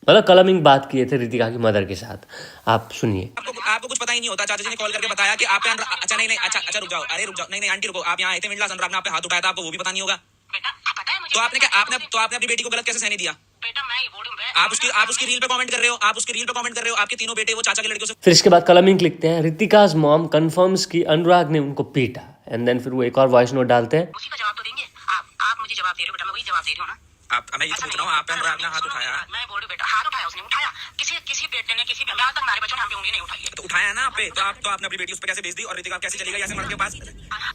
मतलब कलमिंग बात किए थे ऋतिका की मदर के साथ, आप सुनिए। आपको कुछ पता ही नहीं होता, चाचा जी ने कॉल करके बताया कि आप पे अच्छा नहीं अच्छा रुक जाओ, अरे रुक जाओ, नहीं आंटी रुको, आप यहाँ आए थे मिडला अनुराग ने आप पे हाथ उठाया था, आपको वो भी पता नहीं होगा। बेटा पता है मुझे, तो आपने क्या आपने अपनी बेटी को गलत कैसे सहने दिया। बेटा मैं ये बोलूं, आप उसकी रील पे कमेंट कर रहे हो, आपके तीनों बेटे वो चाचा के लड़कियों से। फिर इसके बाद कलमिंग लिखते हैं, ऋतिकाज मॉम कंफर्म्स कि अनुराग ने उनको पीटा, एंड देन फिर वो एक और वॉइस नोट डालते हैं। उसी का जवाब तो देंगे आप मुझे जवाब दे रहे हो बेटा, मैं वही जवाब दे रही हूँ ना। मैं ये तो पूछ रहा हूँ, आप पे अनुराग ने हाथ उठाया। मैं बोल रही हूँ बेटा, हाथ उठाया उसने, उठाया किसी बेटे ने, किसी आज तक हमारे बच्चों ने हम पे उंगली नहीं उठाई है। तो उठाया ना आप पे, तो आपने अपनी बेटी उस पर कैसे भेज दी, और ऋतिका कैसे चली गई ऐसे मर्द के पास।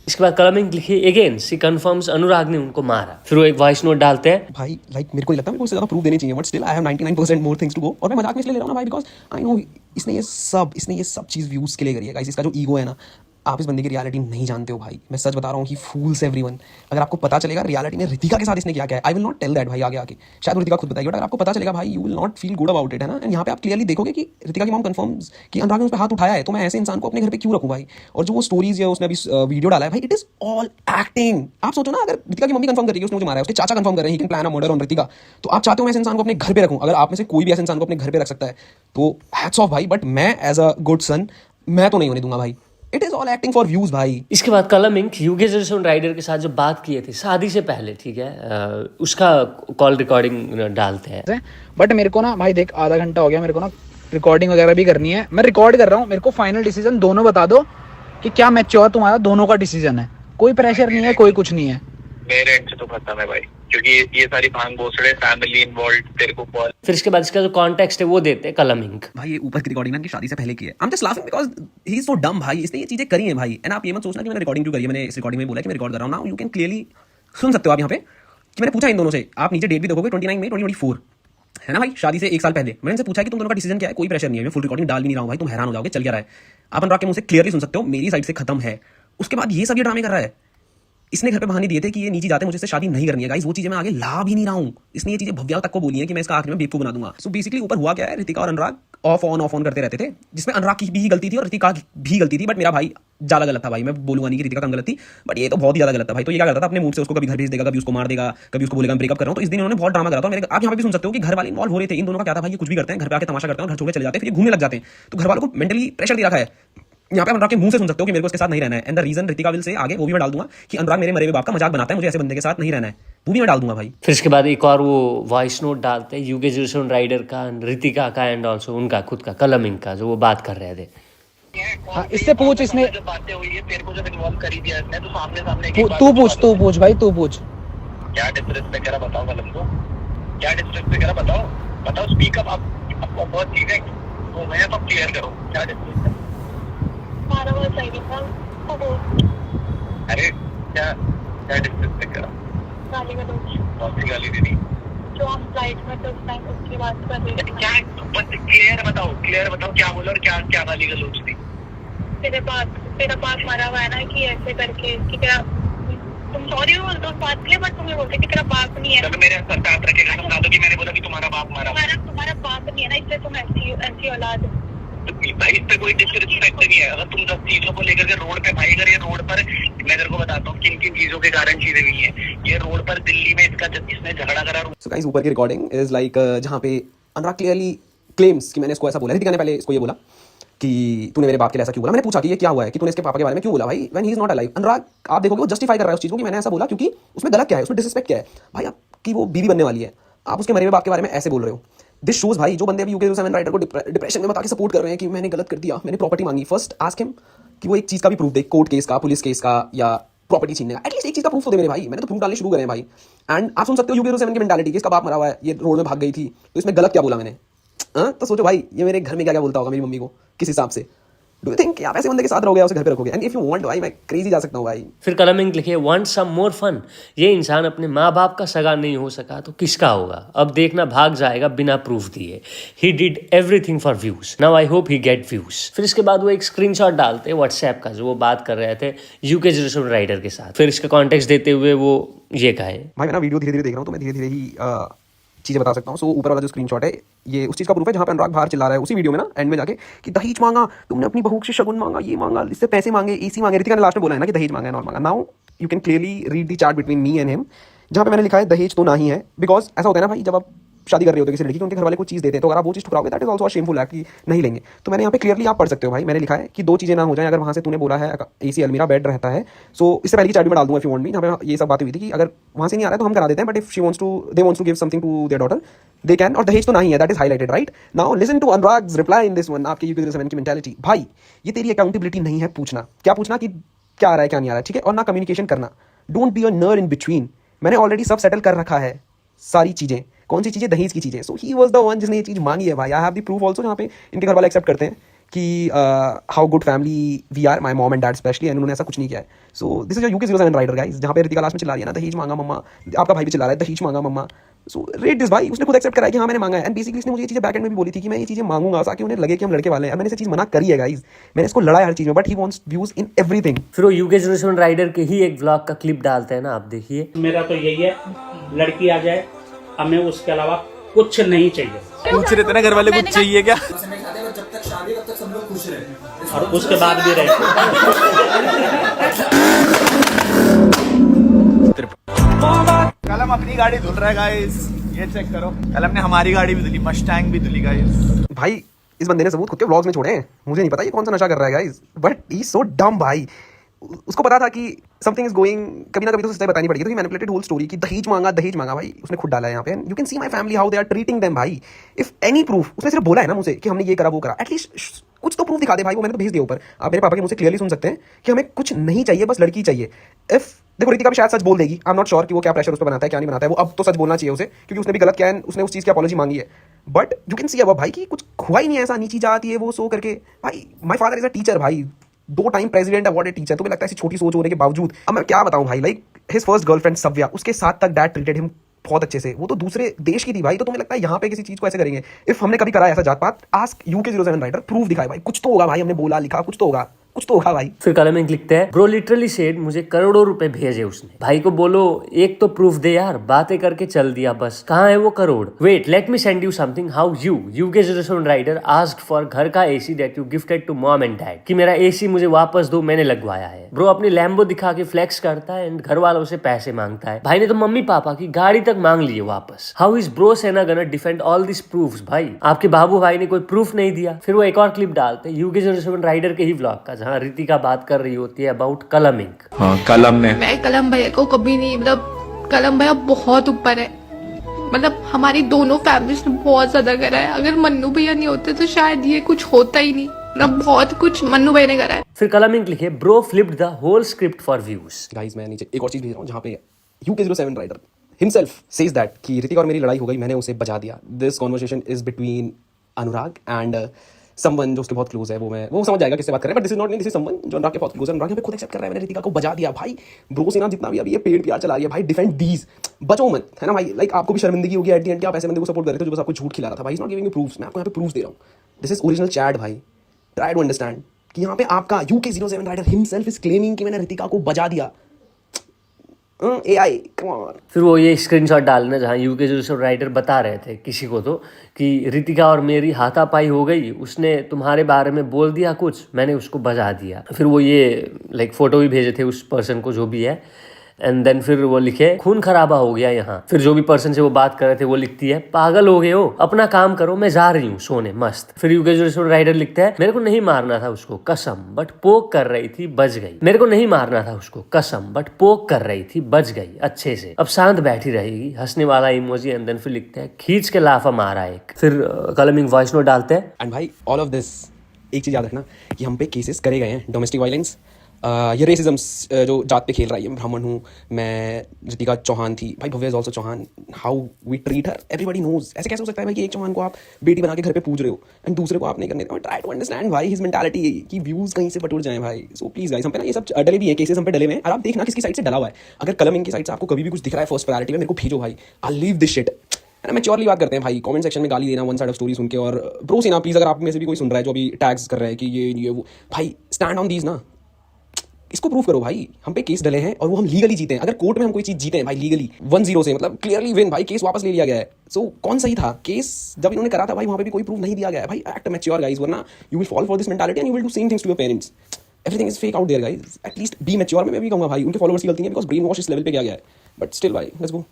इसके बाद कलमिंग लिखी अगेन, सी कंफर्म्स अनुराग ने उनको मारा। फिर वो एक वॉइस नोट डालते हैं। भाई लाइक मेरे को लगता है मेरे को इससे ज़्यादा प्रूफ देने चाहिए, but still I have 99% more things to go, और मैं मजाक में इसलिए ले रहा हूँ ना भाई, बिकॉज आई नो इसने ये सब चीज़ व्यूज़ के लिए करी है गाइस। इसका जो ईगो है ना, आप इस बंदे की रियलिटी नहीं जानते हो भाई, मैं सच बता रहा हूँ कि फूल्स एवरीवन। अगर आपको पता चलेगा रियलिटी में ऋतिका के साथ इसने क्या है, I will not tell that भाई आगे शायद ऋतिका खुद बताएगी, बट अगर आपको पता चलेगा भाई, you will not feel good about it, है ना। एंड यहाँ पे आप क्लियरली देखोगे कि ऋतिका की मॉम कंफर्म्स कि अनुराग ने उस पर हाथ उठाया है, तो मैं ऐसे इंसान को अपने घर पे क्यों रखूँ भाई। और जो वो स्टोरीज है उसने अभी वीडियो डाला है भाई, इट इज ऑल एक्टिंग। आप सोचो ना, अगर ऋतिका की मम्मी कंफर्म करेगी उसने मुझे मारा है, उसके चाचा कंफर्म कर रहे हैं ही can plan a murder on Ritika, तो आप चाहते हो मैं ऐसे इंसान को अपने घर पे रखूँ। अगर आप में से कोई भी ऐसे इंसान को अपने घर पे रख सकता है तो हैट्स ऑफ भाई, बट मैं एज अ गुड सन मैं तो नहीं होने दूंगा भाई। It is all acting for views भाई। इसके बाद कलमिंग युगेश रोशन राइडर के साथ जो बात किए थे शादी से पहले, ठीक है, उसका कॉल रिकॉर्डिंग डालते हैं। बट मेरे को ना भाई देख, आधा घंटा हो गया, मेरे को ना रिकॉर्डिंग वगैरह भी करनी है, मैं रिकॉर्ड कर रहा हूँ। मेरे को फाइनल डिसीजन दोनों बता दो कि क्या मैच्योर तुम्हारा दोनों का डिसीजन है, कोई प्रेशर नहीं है, कोई कुछ नहीं है। मेरे एंड से तो खत्म है भाई, क्योंकि ये सारी भांग भोसड़े फैमिली इन्वॉल्व तेरे को कॉल। फिर इसके बाद इसका जो कॉन्टेक्स्ट है वो देते हैं कलमिंग। भाई ये ऊपर की रिकॉर्डिंग ना कि शादी से पहले की है, I am just laughing because he is so डम भाई, इसने ये चीजें करी हैं भाई। एंड आप ये मत सोचना कि मैंने रिकॉर्डिंग क्यों करी है, मैंने इस रिकॉर्डिंग में बोला कि मैं रिकॉर्ड कर रहा हूँ ना, यू कैन क्लियरली सुन सकते हो आप यहाँ पे कि मैंने पूछा इन दोनों से, आप नीचे डेट भी देखोगे 29 मई 2024, है ना भाई, शादी से 1 साल पहले। मैंने इनसे पूछा कि तुम दोनों का डिसीजन क्या है, कोई प्रेशर नहीं है, मैं फुल रिकॉर्डिंग डाल भी नहीं रहा हूँ भाई, तुम हैरान हो जाओगे चल क्या रहा है। आप अनुराग के मुंह से क्लियरली सुन सकते हो मेरी साइड से खत्म है। उसके बाद ये सब ये ड्रामे कर रहा है। इसने घर पे बहाने दिए थे कि ये नीचे जाते मुझे इससे शादी नहीं करनी है गाइस, वो चीजें मैं आगे ला भी नहीं रहा हूँ। इसने ये चीजें भव्या तक को बोली है कि मैं इसका आखिर में बेवकूफ बना दूंगा। सो बेसिकली ऊपर हुआ क्या है, ऋतिका और अनुराग ऑफ ऑन करते रहते थे, जिसमें अनुराग की भी गलती थी और रितिका की भी गलती थी, बट मेरा भाई ज़्यादा गलत था भाई। मैं बोलूंगा नहीं कि रितिका कम गलत थी, बट ये तो बहुत ही ज़्यादा गलत था भाई। तो ये क्या करता था, अपने मूड से उसको कभी घर भेज देगा, कभी उसको मार देगा, कभी उसको बोलेगा ब्रेकअप कर रहा हूँ। तो इस दिन इन्होंने बहुत ड्रामा करा था। मेरे आप यहाँ पे भी सुन सकते हो कि घर वाले इन्वॉल्व हो रहे थे। इन दोनों का क्या था भाई, ये कुछ भी करते हैं, घर पे आके तमाशा करते हैं और घर छोड़ के चले जाते हैं, फिर ये घूमने लग जाते हैं। तो घर वालों को मेंटली प्रेशर दे रखा है। यहाँ पे अनुराग के मुंह से सुन सकते हो कि मेरे को इसके साथ नहीं रहना है। And the reason Ritika will say आगे वो भी मैं डाल दूंगा कि अनुराग मेरे मरे हुए बाप का मजाक बनाता है, मुझे ऐसे बंदे के साथ नहीं रहना है, वो भी मैं डाल दूंगा भाई। फिर इसके बाद एक और वो वॉइस नोट डालते हैं UK07 राइडर का, रितिका का एंड ऑल्सो उनका खुद का कलमिंग का, जो वो बात कर रहे थे। हाँ, इससे पूछ, इसने जो बातें हुई है तेरे को जब इन्वॉल्व कर ही दिया इसने, तो सामने सामने तू पूछ भाई, तू पूछ। क्या डिसरिस्पेक्ट करा बताओ कलम को, क्या डिसरिस्पेक्ट करा बताओ स्पीक अप। अब बहुत चीजें तो मैं सब क्लियर करो, क्या डिसरिस्पेक्ट। अरे क्या डिसरिस्पेक्ट करा, कौन सी गाली दे दी जो हम फ्लाइट में तो उस टाइम उसकी बात कर रहे थे। क्या, बस क्लियर बताओ क्या बोला और क्या गाली गलौज थी। तेरा बाप मरा हुआ है ना, कि ऐसे करके कि तेरा, तुम सॉरी बोल दो बात के लिए, बट तुम्हें बोलते कि तेरा बाप नहीं है। चलो मेरे सर पे हाथ रखे समझा दो कि मैंने बोला कि तुम्हारा बाप मरा। तुम्हारा बाप नहीं है ना, इसलिए तुम ऐसी औलाद। तो भाई इस पे कोई डिसरिस्पेक्ट नहीं है। अगर तुम 10 चीजों को लेकर के रोड पे, भाई अगर ये रोड पर, मैं तेरे को बताता हूँ किन किन चीजों के कारण चीजें हुई हैं। ये रोड पर दिल्ली में इसने झगड़ा करा। सो गाइस, ऊपर की रिकॉर्डिंग इज लाइक जहाँ पे अनुराग क्लियरली क्लेम्स कि मैंने इसको ऐसा बोला। रितिका ने पहले इसको ये बोला कि तूने मेरे बाप के लिए ऐसा क्यों बोला। मैंने पूछा कि ये क्या हुआ है कि तूने इसके पापा के बारे में क्यों बोला भाई, when he is not alive. Anurag आप देखोगे वो जस्टिफाई कर रहा है उस चीज को कि मैंने ऐसा बोला क्योंकि उसमें गलत क्या है, उसमें डिसरिस्पेक्ट क्या है। भाई आपकी वो बीवी बनने वाली है, आप उसके मरे हुए बाप के बारे में ऐसे बोल रहे हो। दिस शोज भाई, जो बंदे अभी UK07 राइडर को डिप्रेशन में बता के सपोर्ट कर रहे हैं कि मैंने गलत कर दिया, मैंने प्रॉपर्टी मांगी, फर्स्ट आस्क हिम कि वो एक चीज का भी प्रूफ दे, कोर्ट केस का, पुलिस केस का, या प्रॉपर्टी छीनने का। एटलीस्ट एक चीज का प्रूफ तो दे मेरे भाई। मैंने तो प्रूफ डालने शुरू करे हैं भाई। एंड आप सुन सकते हो UK07 की मेंटालिटी कि इसका बाप मरा हुआ है, ये रोड में भाग गई थी, तो इसमें गलत क्या बोला मैंने। तो सोचो भाई, ये मेरे घर में क्या बोलता होगा मेरी मम्मी को, किस हिसाब से। डू यू थिंक आप ऐसे बंदे के साथ रहोगे, उसे घर पे रखोगे? एंड इफ यू वांट भाई, मैं क्रेजी जा सकता हूँ भाई। फिर कलमिंग लिखे वांट सम मोर फन। ये इंसान अपने माँ बाप का सगा नहीं हो सका तो किसका होगा? अब देखना भाग जाएगा बिना प्रूफ दिए। He did everything for views, now I hope he get views. फिर इसके बाद वो एक स्क्रीनशॉट डालते हैं व्हाट्सएप का, जो वो बात कर रहे थे UK07 राइडर के साथ। फिर इसका कॉन्टेक्स्ट देते हुए वो ये कहे, भाई मैं ना वीडियो धीरे धीरे देख रहा हूँ, तो मैं धीरे धीरे ही चीज़ें बता सकता हूँ। सो ऊपर वाला जो स्क्रीनशॉट है, ये उस चीज़ का प्रूफ है जहाँ पे अनुराग बाहर चिल्ला रहा है उसी वीडियो में ना, एंड में जाके कि दहेज मांगा तुमने, अपनी बहू से शगुन मांगा, ये मांगा, इससे पैसे मांगे, AC मांगे। रितिका ने लास्ट में बोला है ना कि दहेज मांगा है, नॉट मांगा। Now you can clearly read the chat between me and him, जहाँ पे मैंने लिखा है दहेज तो ना ही है। बिकॉज ऐसा होता है ना भाई, जब आप शादी कर रहे होते किसी लड़की की, उनके घर वाले कुछ चीज़ देते हैं, तो अगर आप वो चीज़ ठुकराओगे दैट इज ऑल्सो शेमफुल है कि नहीं लेंगे। तो मैंने यहाँ पे क्लियरली आप पढ़ सकते हो भाई, मैंने लिखा है कि दो चीज़ें ना हो जाए। अगर वहाँ से तूने बोला है AC अलमीरा बेड रहता है, सो इससे पहले की चैट में डाल दूंगा इफ यू वांट मी, जहाँ पे ये सब बातें हुई थी कि अगर वहाँ से नहीं आ रहा है तो हम करा देते हैं, but if she wants to, they wants to give something to their daughter, they can. और दहेज तो नहीं है, that is highlighted right now. Listen to Anurag's reply in this one. आपके UK07 की मेंटालिटी भाई, ये तेरी अकाउंटेबिलिटी नहीं है। पूछना क्या पूछना कि क्या आ रहा है क्या नहीं आ रहा है, ठीक है, और ना कम्युनिकेशन करना। डोंट बी अ नर इन बिटवीन। मैंने ऑलरेडी सब सेटल कर रखा है, सारी चीज़ें। कौन सी चीज़ें? दहेज की चीज़ें। So he was the one जिसने ये चीज़ मांगी है भाई। I have the proof also, जहाँ पे इनके घर वाले एक्सेप्ट करते हैं कि how good family we are, my mom and dad specially, and उन्होंने ऐसा कुछ नहीं किया है। So this is UK07 rider guys, जहाँ पे रितिका लास्ट में चिल्ला रही है ना दहेज मांगा मम्मा, आपका भाई भी चिल्ला रहा है दहेज मांगा मम्मा। सो रेट दिस भाई, उसने खुद एक्सेप्ट करा है कि हाँ मैंने मांगा है। एंड बेसिकली इसने मुझे ये चीज़ें बैक एंड में भी बोली थी कि मैं ये चीज़ें मांगूंगा ताकि उन्हें लगे कि हम लड़के वाले हैं। मैंने ये चीज़ मना करी है गाइस, मैंने इसको लड़ा है हर चीज़ में, but he wants views in everything. फिर वो UK07 राइडर के ही एक व्लॉग का क्लिप डालते हैं ना, आप देखिए। मेरा तो यही है, लड़की आ जाए, हमें उसके अलावा कुछ नहीं चाहिए। पूछ रहे थे ना घर वाले कुछ चाहिए क्या? जब तक शादी तब तक सब लोग खुश रहे और उसके बाद भी रहे। कलम अपनी गाड़ी धुल रहा है गाइस, ये चेक करो। कलम ने हमारी गाड़ी भी धुली, मस्टैंग भी धुली गाइस। भाई इस बंदे ने सबूत खुद के व्लॉग्स में छोड़े हैं। मुझे नहीं पता ये कौन सा नशा कर रहा है guys, but he is so डम भाई। उसको पता था कि समथिंग इज गोइंग, कभी ना कभी तो सच्चाई बतानी पड़ेगी। तो ही मैनिपुलेटेड होल स्टोरी कि दहेज मांगा भाई, उसने खुद डाला है यहाँ पे। You can see my family how they are treating them भाई। इफ एनी प्रूफ, उसने सिर्फ बोला है ना मुझसे कि हमने ये करा वो करा, एटलीस्ट कुछ तो प्रूफ दिखा दे भाई। वो मैंने तो भेज दिया ऊपर। आप मेरे पापा के मुझसे क्लियरली सुन सकते हैं कि हमें कुछ नहीं चाहिए, बस लड़की चाहिए। इफ देखो रितिका भी शायद सच बोल देगी, आई एम नॉट श्योर कि वो क्या प्रेशर उस पर बनाता है क्या नहीं बनाता है। वो अब तो सच बोलना चाहिए उसे, क्योंकि उसने भी गलत किया है, उसने उस चीज़ की अपॉलॉजी मांगी है। बट यू कैन सी अब भाई कि कुछ हुआ ही नहीं ऐसा, नीची जाती है वो सो करके। भाई my father is a teacher भाई, 2 टाइम प्रेसिडेंट अवार्डेड टीचर। तो मुझे लगता है ऐसी छोटी सोच होने के बावजूद, अब मैं क्या बताऊं भाई, लाइक हिज फर्स्ट गर्लफ्रेंड सव्या, उसके साथ तक डैड ट्रीटेड हिम बहुत अच्छे से। वो तो दूसरे देश की थी भाई। तो तुम्हें लगता है यहाँ पे किसी चीज को ऐसे करेंगे? इफ हमने कभी करा ऐसा जात पात, आस्क UK07 राइडर, प्रूफ दिखाए भाई। कुछ तो होगा भाई, हमने बोला लिखा कुछ तो होगा। कुछ तो होगा भाई। फिर कलमिंग लिखते हैं, ब्रो लिटरली सेड मुझे करोड़ों रुपए भेजे उसने। भाई को बोलो एक तो प्रूफ दे यार, बातें करके चल दिया बस, कहाँ है वो crore. Wait let me send you something, how U K Jerusalem rider asked for घर का AC that you gifted to mom and dad, कि मेरा एसी मुझे वापस दो, मैंने लगवाया है। ब्रो अपनी लैम्बो दिखा के फ्लेक्स करता है एंड घर वालों से पैसे मांगता है। भाई ने तो मम्मी पापा की गाड़ी तक मांग ली है वापस। हाउ इज ब्रो सेना गना डिफेंड ऑल दिस प्रूफ्स? भाई आपके बाबू भाई ने कोई प्रूफ नहीं दिया। फिर वो एक और क्लिप डालते हैं यूके जेरूसलम राइडर के ही व्लॉग का, जहाँ रितिका बात कर रही होती है अबाउट कलमिंग। हाँ, कलम ने मैं कलम भैया को कभी नहीं, मतलब कलम भैया बहुत ऊपर है, मतलब हमारी दोनों फैमिलीज ने बहुत ज्यादा करा है। अगर मन्नू भैया नहीं होते तो शायद ये कुछ होता ही नहीं, मतलब बहुत कुछ मन्नू भैया ने करा है। फिर कलमिंग लिखे, bro flipped the whole script for views. Guys मैं नीचे एक और चीज भेज रहा हूँ जहाँ पे UK07 rider himself says that कि ऋतिका और मेरी लड़ाई हो गई, मैंने उसे बजा दिया। This conversation is between Anurag and someone जो उसके बहुत क्लोज है। वो समझ जाएगा किससे बात कर रहे हैं, but this is not mean, this is someone जो अनुराग के बहुत क्लोज है। अनुराग यहाँ पे खुद एक्सेप्ट कर रहा है मैंने ऋतिका को बजा दिया। भाई ब्रो से ना जितना भी अभी ये पेड़ प्यार चला रही है भाई, डिफेंड दीज, बचो मत, है ना भाई। लाइक आपको भी शर्मिंदगी होगी एट द एंड कि आप ऐसे बंदे को सपोर्ट कर रहे थे जो बस आपको झूठ खिला रहा था। भाई is not giving you proofs, मैं आपको यहाँ पे प्रूफ दे रहा हूँ। दिस इज ओरिजिनल चैट भाई, ट्राई टू अंडरस्टैंड कि यहाँ पे आपका UK07 rider himself is claiming कि मैंने ऋतिका को बजा दिया। AI, come on। फिर वो ये स्क्रीनशॉट डालना जहाँ यूके जेरूसलम राइडर बता रहे थे किसी को तो कि ऋतिका और मेरी हाथापाई हो गई, उसने तुम्हारे बारे में बोल दिया कुछ, मैंने उसको बजा दिया। फिर वो ये लाइक फोटो भी भेजे थे उस पर्सन को जो भी है, एंड देन फिर वो लिखे खून खराबा हो गया यहाँ। फिर जो भी पर्सन से वो बात कर रहे थे वो लिखती है, पागल हो गए हो, अपना काम करो, मैं जा रही हूँ सोने मस्त। फिर यूके जेरूसलम राइडर लिखता है, मेरे को नहीं मारना था उसको कसम, बट पोक कर रही थी बच गई। मेरे को नहीं मारना था उसको कसम, बट पोक कर रही थी बच गई अच्छे से, अब शांत बैठी रहेगी, हंसने वाला इमोजी। एंड देन फिर लिखते हैं, खींच के लाफा मारा एक। फिर कलमिंग वॉइस नोट डालते हैं। एंड भाई ऑल ऑफ दिस, एक चीज़ याद रखना कि हम पे केसेस करे गए हैं, डोमेस्टिक वायलेंस, ये रेसिज्म जो जात पे खेल रहा है, मैं ब्राह्मण हूँ, मैं ऋतिका चौहान थी, भाई Bhavya is also Chauhan, how we treat her everybody knows. ऐसे कैसे हो सकता है भाई कि एक चौहान को आप बेटी बना के घर पे पूज रहे हो एंड दूसरे को आप नहीं करने। ट्राई टू अंडरस्टैंड भाई हिज मेंटालिटी कि व्यूज कहीं से बटुर जाए भाई। सो प्लीज गाइस, हम पे ना ये सब डले भी हैं, केसेस हम पे डले हुए हैं, और आप देखना किसकी साइड से डला हुआ है। अगर कलमिंग की साइड से आपको कभी भी कुछ दिख रहा है फर्स्ट प्रायोरिटी में, मेरे को भेजो भाई, आई लीव दिस शिट, है ना। मैच्योरली बात करते हैं भाई, कमेंट सेक्शन में गाली देना वन साइड ऑफ स्टोरी सुन के। और ब्रो से ना प्लीज, अगर आप में से भी कोई सुन रहा है जो अभी टैग्स कर रहा है कि ये वो, भाई स्टैंड ऑन दीज ना, इसको प्रूफ करो भाई। हम पे केस डले हैं और वो हम लीगली जीते हैं। अगर कोर्ट में हम कोई चीज जीते हैं भाई लीगली 1-0 से, मतलब क्लियरली विन भाई, केस वापस ले लिया गया है। सो कौन सही था केस जब इन्होंने करा था भाई, वहां पे भी कोई प्रूफ नहीं दिया गया है भाई। एक्ट मैच्योर गाइस, वरना you will fall for this mentality and you will do same things to your parents. Everything is fake out there guys, at least be mature. मैं भी कहूंगा भाई उनके फॉलोअर्स की गलती है, बिकॉज ब्रेन वॉश इस लेवल पे किया गया है, बट स्टिल भाई लेट्स गो।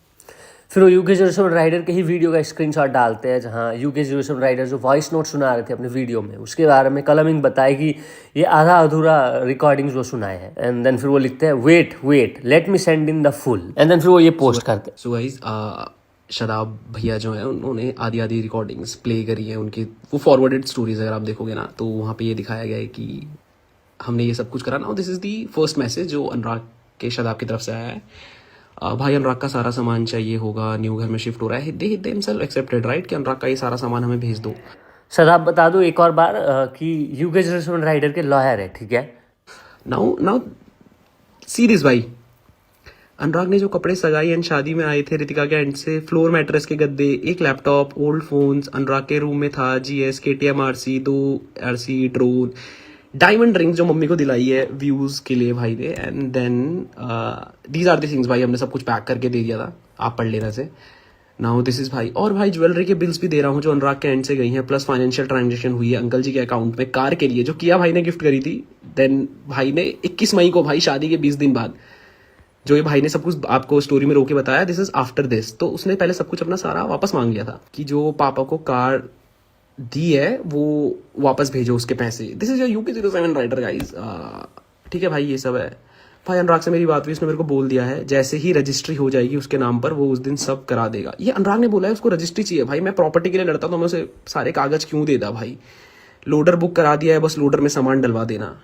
फिर वो यूके जेरूसलम राइडर के ही वीडियो का स्क्रीनशॉट डालते हैं जहाँ यूके जेरूसलम राइडर जो वॉइस नोट सुना रहे थे अपने वीडियो में, उसके बारे में कलमिंग बताए कि ये आधा अधूरा रिकॉर्डिंग्स वो सुनाए हैं। एंड देन फिर वो लिखते हैं, wait let me send in the full. And then फिर वो ये पोस्ट करते हैं। सो गाइस, शदाब भैया जो है उन्होंने आधी रिकॉर्डिंग्स प्ले करी है उनकी, वो फॉरवर्डेड स्टोरीज अगर आप देखोगे ना, तो वहाँ पे ये दिखाया गया है कि हमने ये सब कुछ करा ना। This is the first message जो अनुराग के शदाब की तरफ से आया है। भाई अनुराग का सारा सामान चाहिए होगा, न्यू घर में शिफ्ट हो रहा है, दे हिमसेल्फ एक्सेप्टेड राइट कि अनुराग का ये सारा सामान हमें भेज दो। सर आप बता दो एक और बार कि यूके जेरूसलम राइडर के लॉयर है, ठीक है। नाउ सी दिस भाई, अनुराग ने जो कपड़े सगाई एंड शादी में आए थे ऋतिका के एंड से, फ्लोर मैट्रेस के गद्दे, एक लैपटॉप, ओल्ड फोन्स, अनुराग के रूम में था GS KTM RC 2 RC drone, diamond rings जो मम्मी को दिलाई है व्यूज के लिए भाई ने। And then these are the things भाई, हमने सब कुछ पैक करके दे दिया था, आप पढ़ लेना से। नाउ दिस इज भाई, और भाई ज्वेलरी के बिल्स भी दे रहा हूँ जो अनुराग के एंड से गई हैं, प्लस फाइनेंशियल ट्रांजेक्शन हुई है अंकल जी के अकाउंट में कार के लिए जो किया भाई ने गिफ्ट करी थी। देन भाई ने 21 मई को भाई शादी के 20 दिन बाद जो ये भाई ने सब कुछ आपको स्टोरी में रोके बताया, दिस इज आफ्टर दिस, तो उसने पहले सब कुछ अपना सारा वापस मांग लिया था कि जो पापा को कार दी है वो वापस भेजो उसके पैसे। This is your UK07 rider guys, ठीक है भाई। ये सब है भाई। अनुराग से मेरी बात हुई, उसने मेरे को बोल दिया है जैसे ही रजिस्ट्री हो जाएगी उसके नाम पर वो उस दिन सब करा देगा। ये अनुराग ने बोला है, उसको रजिस्ट्री चाहिए भाई। मैं प्रॉपर्टी के लिए लड़ता तो मैं उसे सारे कागज क्यों देता भाई। लोडर बुक करा दिया है, बस लोडर में सामान डलवा देना।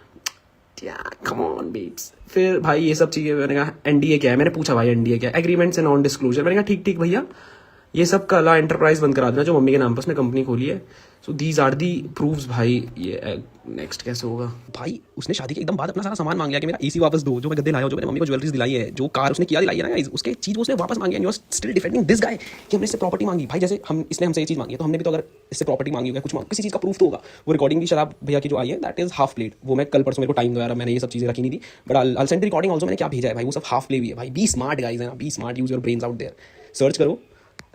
Come on babes. फिर भाई ये सब चीजें, मैंने कहा NDA क्या है, मैंने पूछा भाई NDA क्या है, एग्रीमेंट्स एंड नॉन डिस्क्लोजर। मैंने कहा ठीक भैया, ये सब कला एंटरप्राइज बंद करा देना जो मम्मी के नाम पर उसने कंपनी खोली है। So these are the proofs भाई। ये नेक्स्ट कैसे होगा भाई? उसने शादी के एकदम बाद अपना सारा सामान मांग लिया कि मेरा एसी वापस दो, जो मैं गद्दे लाया हूँ, जो मैंने मम्मी को ज्वेलरीज दिलाई है, जो कार उसने किया दिलाई है ना गाइस, उसके चीज उसने वापस मांगी है। You are still defending this guy कि हमने इससे प्रॉपर्टी मांगी। भाई जैसे इसने हमसे ये चीज मांगी है तो हमने भी तो अगर इससे प्रॉपर्टी मांगी होगी, कुछ किसी चीज का प्रूफ तो होगा। वो रिकॉर्डिंग भी शराब भैया की जो आई है दैट इज हाफ प्लेट। वो मैं कल परसों मेरे को टाइम दो यार, मैंने ये सब चीजें रखी नहीं थी, but I send the recording also. मैंने क्या भेजा है भाई वो सब हाफ प्ले भी है भाई। बी स्मार्ट गाइस है ना, be smart, use your brains out there, search करो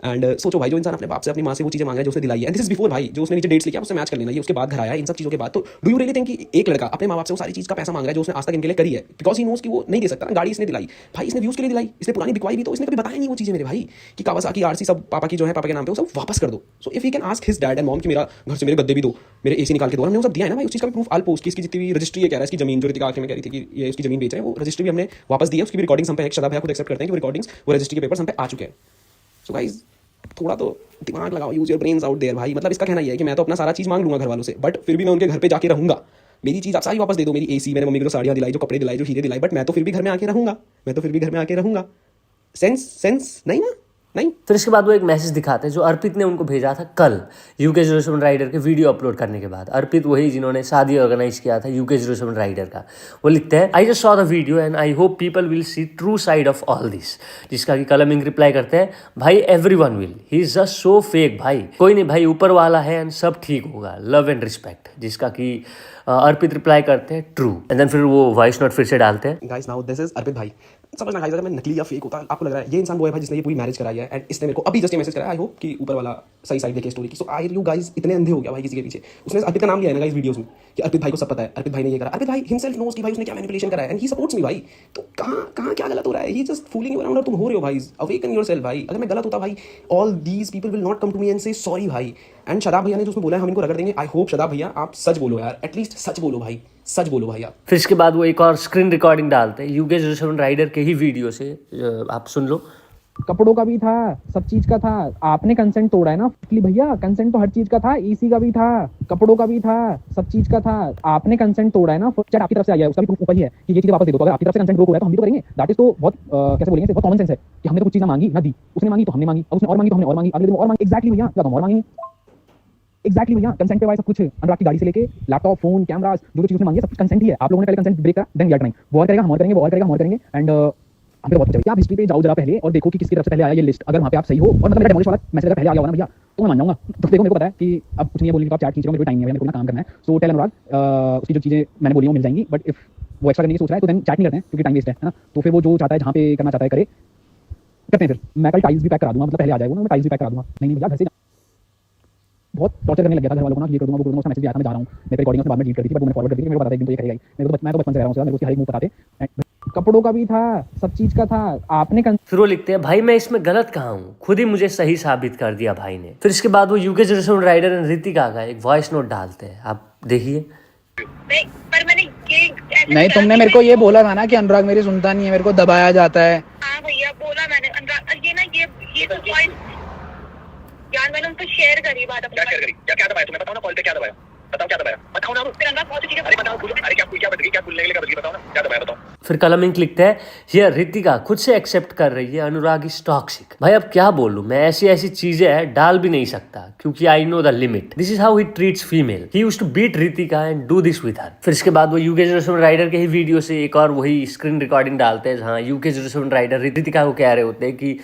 एंड सोचो भाई, जो इंसान अपने बाप से अपनी माँ से वो चीजें मांगा है जो उसने दिलाई है, एंड दिस इज बिफोर भाई, जो उसने नीचे डेट्स लिखा उससे मैच कर लेना, ये उसके बाद घर आया इन सब चीजों के बाद। तो डू यू रियली थिंक कि एक लड़का अपने माँ बाप से वो सारी चीज का पैसा मांग रहा है जो उसने आज तक इनके लिए करी है, बिकॉज ही नोस कि वो नहीं दे सकता ना। गाड़ी इसने दिलाई भाई, इसने व्यूज के लिए दिलाई, इसने पुरानी बिकवाई भी तो इसने कभी बताया नहीं वो चीजें मेरे भाई कि कावासाकी आरसी सब पापा की जो है, पापा के नाम पे वो सब वापस कर दो। So if you can ask his dad and mom कि मेरा घर से मेरे गद्दे भी दो, मेरे एसी निकाल के दो, हमने वो सब दिया है ना भाई, उस चीज का भी प्रूफ आल पोस्ट की इसकी जितनी भी रजिस्ट्री है, कह रहा है इसकी जमीन जो रितिका आके में कह रही थी कि ये इसकी जमीन बेच रहे हैं, वो रजिस्ट्री भी हमने वापस दी है, उसकी भी रिकॉर्डिंग्स हम पे शदा भैया खुद एक्सेप्ट करते हैं कि वो रिकॉर्डिंग्स, वो रजिस्ट्री के पेपर्स हम पे आ चुके हैं। सो गाइस थोड़ा तो दिमाग लगाओ, use your brains out there भाई। मतलब इसका कहना ये है कि मैं तो अपना सारा चीज मांग लूंगा घर वालों से, बट फिर भी मैं उनके घर पे जाके रहूंगा। मेरी चीज आप सारी वापस दे दो, मेरी एसी, मैंने मम्मी को जो साड़ियां दिलाई, जो कपड़े दिलाई, जो हीरे दिलाई, बट मैं तो फिर भी घर में आके रहूंगा, मैं तो फिर भी घर में आके रहूंगा। सेंस नहीं ना, नहीं। फिर इसके बाद वो एक मैसेज दिखाते हैं जो अर्पित ने उनको भेजा था कल UK07 राइडर के वीडियो अपलोड करने के बाद। अर्पित वही जिन्होंने शादी ऑर्गेनाइज किया था UK07 राइडर का। वो लिखते हैं, I just saw the video and I hope people will C true side of all this. जिसका कि कलमिंग रिप्लाई करते हैं, भाई everyone will, he is just so fake भाई, कोई नहीं भाई, ऊपर वाला है एंड सब ठीक होगा, लव एंड रिस्पेक्ट। जिसका कि अर्पित रिप्लाई करते हैं ट्रू, एंड देन फिर वो वॉइस नोट फिर से डालते हैं। गाइस नाउ दिस इज अर्पित भाई। समझना गाइस, अगर मैं नकली या फेक होता आपको लग रहा है ये इंसान वो है भाई जिसने ये पूरी मैरिज कराई है, एंड इसने मेरे को अभी जस्ट ये मैसेज कराया, आई होप कि ऊपर वाला सही साइड देखे स्टोरी की। सो आई यू गाइस इतने अंधे हो गया भाई किसी के पीछे। उसने अर्पित का नाम लिया है ना गाइस वीडियोस में कि अर्पित भाई को सब पता है, अर्पित भाई ने ये करा, अर्पित भाई हिमसेल्फ नोस कि भाई उसने क्या मैनिपुलेशन करा है एंड ही सपोर्ट्स मी भाई। तो कहां क्या गलत हो रहा है? ही जस्ट फूलिंग यू अराउंड और तुम हो रहे हो भाई। अवेकन योरसेल्फ भाई। अगर मैं गलत होता भाई, all these people will not come to me and say sorry भाई। एंड शदाब भैया ने जो उसमें बोला है हम इनको रगड़ देंगे, आई होप शदाब भैया आप सच बोलो यार, एटलीस्ट सच बोलो भाई, सच बोलो भाई आप। फिर इसके बाद वो एक और स्क्रीन रिकॉर्डिंग डालते हैं UK07 राइडर के ही वीडियो से, आप सुन लो। कपड़ों का भी था, सब चीज का था, आपने कंसेंट तोड़ा है ना भैया। कंसेंट तो हर चीज का था, ईसी का भी था, कपड़ों का भी था, सब चीज का था, आपने कंसेंट तोड़ा है ना। चैट आपकी तरफ से आया है, उसका भी प्रूफ ऊपर ही है कि ये चीजें वापस दे दो। तो अगर आपकी तरफ से कंसेंट ब्रोक हो रहा है तो हम भी तो करेंगे। दैट इज तो बहुत कैसे बोलेंगे, बहुत कॉमन सेंस है कि हमने तो कुछ चीजें मांगी ना दी, उसने मांगी तो हमने मांगी, अब उसने और मांगी तो हमने और मांगी, अगले दिन और मांगी। एग्जैक्टली भैया, क्या और मांगी एग्जैक्टली भैया, कंसेंट पे वाला सब कुछ। अनुराग की गाड़ी से लेके लैपटॉप, फोन, कैमरास, जो चीज उसने मांगी है सब कंसेंट ही है। आप लोगों ने पहले कंसेंट ब्रेक करा, देन वी आर ट्राइंग, वो और करेगा, हम और करेंगे, वो और करेगा, हम और करेंगे, एंड हम पे बहुत कुछ है। आप हिस्ट्री पे जाओ जरा पहले और देखो कि किसकी तरफ से पहले आया ये लिस्ट। अगर वहां पे आप सही हो और मतलब मेरा डेमोलिश वाला मैसेज अगर पहले आ गया होगा ना भैया तो मैं मान जाऊंगा। तो देखो मेरे को पता है कि अब कुछ नहीं है बोलने का, आप चैट खींच रहे हो, मेरे को टाइम नहीं है, मेरे को ना काम करना है। सो टेल अनुराग उसकी जो चीजें मैंने बोली वो मिल जाएंगी, बट इफ वो एक्स्ट्रा करने की सोच रहा है तो देन चैट नहीं करते हैं क्योंकि टाइम वेस्ट है ना। तो फिर वो जो चाहता है जहां पे करना चाहता है करे, करते हैं। फिर मैं कल टाइल्स भी पैक करा दूंगा, मतलब पहले आ जाएगा ना, मैं टाइल्स भी पैक करा दूंगा। नहीं भैया घर से बहुत टॉर्चर करने लग गया था घर वालों को ना, ये कर दूंगा वो कर दूंगा। उसका मैसेज भी आया था, मैं जा रहा हूं, मैं रिकॉर्डिंग बाद में डिलीट कर दी थी, बट वो मैंने फॉरवर्ड कर दी, मेरे को पता था कि ये करेगा ही। मैं तो बचपन से रह रहा हूं, मेरे को उसकी हर एक मूव पता थे। कपड़ों का भी था, सब चीज का था, आपने फिर वो लिखते हैं, भाई मैं इसमें गलत कहाँ हूँ, खुद ही मुझे सही साबित कर दिया भाई ने। फिर इसके बाद वो UK07 राइडर एंड रितिका का एक वॉइस नोट डालते हैं, आप देखिए। नहीं पर मैंने ये नहीं, तुमने मेरे को ये बोला था ना कि अनुराग मेरी सुनता नहीं है, मेरे को दबाया जाता है। हाँ भैया बोला मैंने, अनुराग ये ना ये तो पॉइंट यार मैंने उनको शेयर करी बात अपनी। क्या शेयर करी? क्या दबाया तुम्हें? बताओ ना, कॉल पे क्या दबाया? बताओ क्या दबाया? बताओ ना। फिर अनुराग बहुत चीजें, अरे बताओ, अरे क्या बदली, क्या भूलने के लिए बदली, बताओ ना क्या दबाया, बताओ। फिर कलमिंग लिखते हैं, हियर रितिका खुद से एक्सेप्ट कर रही है अनुराग इज टॉक्सिक। भाई अब क्या बोलूं मैं, ऐसी ऐसी चीजें हैं डाल भी नहीं सकता क्योंकि I know the limit. This is how he treats female, he used to beat Ritika and do this with her. फिर इसके बाद वो UK07 राइडर के ही वीडियो से एक और वही स्क्रीन रिकॉर्डिंग डालते हैं जहाँ UK07 राइडर रितिका को कह रहे होते हैं कि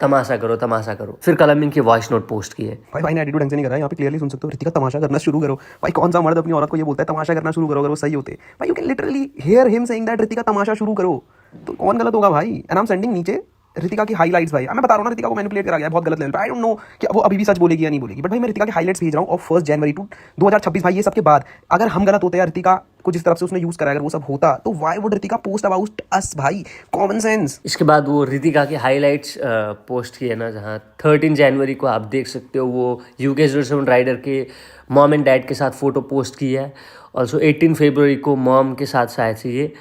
तमाशा करो, तमाशा करो। फिर कलमिंग की वॉइस नोट पोस्ट की है। भाई ने एटीट्यूड ढंग से नहीं करा है, यहाँ पे क्लियरली सुन सकते हो, रितिका तमाशा करना शुरू करो। भाई कौन सा मर्द अपनी औरत को ये बोलता है तमाशा करना शुरू करो? अगर वो सही होते भाई, you can literally hear him saying that Ritika तमाशा शुरू करो। तो कौन गलत होगा भाई? एंड आई एम सेंडिंग नीचे रितिका की हाइलाइट्स भाई। मैं बता रहा हूँ ना, रितिका को मैनिपुलेट करा गया है बहुत गलत लेवल पे। आई डोंट नो कि वो अभी भी सच बोलेगी या नहीं बोलेगी, बट भाई मैं रितिका के हाइलाइट्स भेज रहा हूँ और 1 जनवरी 2026 भाई, ये सब के बाद अगर हम गलत होते हैं, रितिका को जिस तरफ से उसने यूज करा, अगर वो सब होता तो why would Ritika post about us भाई? Common sense. इसके बाद वो रितिका के हाइलाइट्स पोस्ट किए ना, जहाँ 13 जनवरी को आप देख सकते हो वो UK07 राइडर के मॉम एंड डैड के साथ फोटो पोस्ट की है। ऑल्सो 18 फरवरी को मॉम के साथ शायद से ये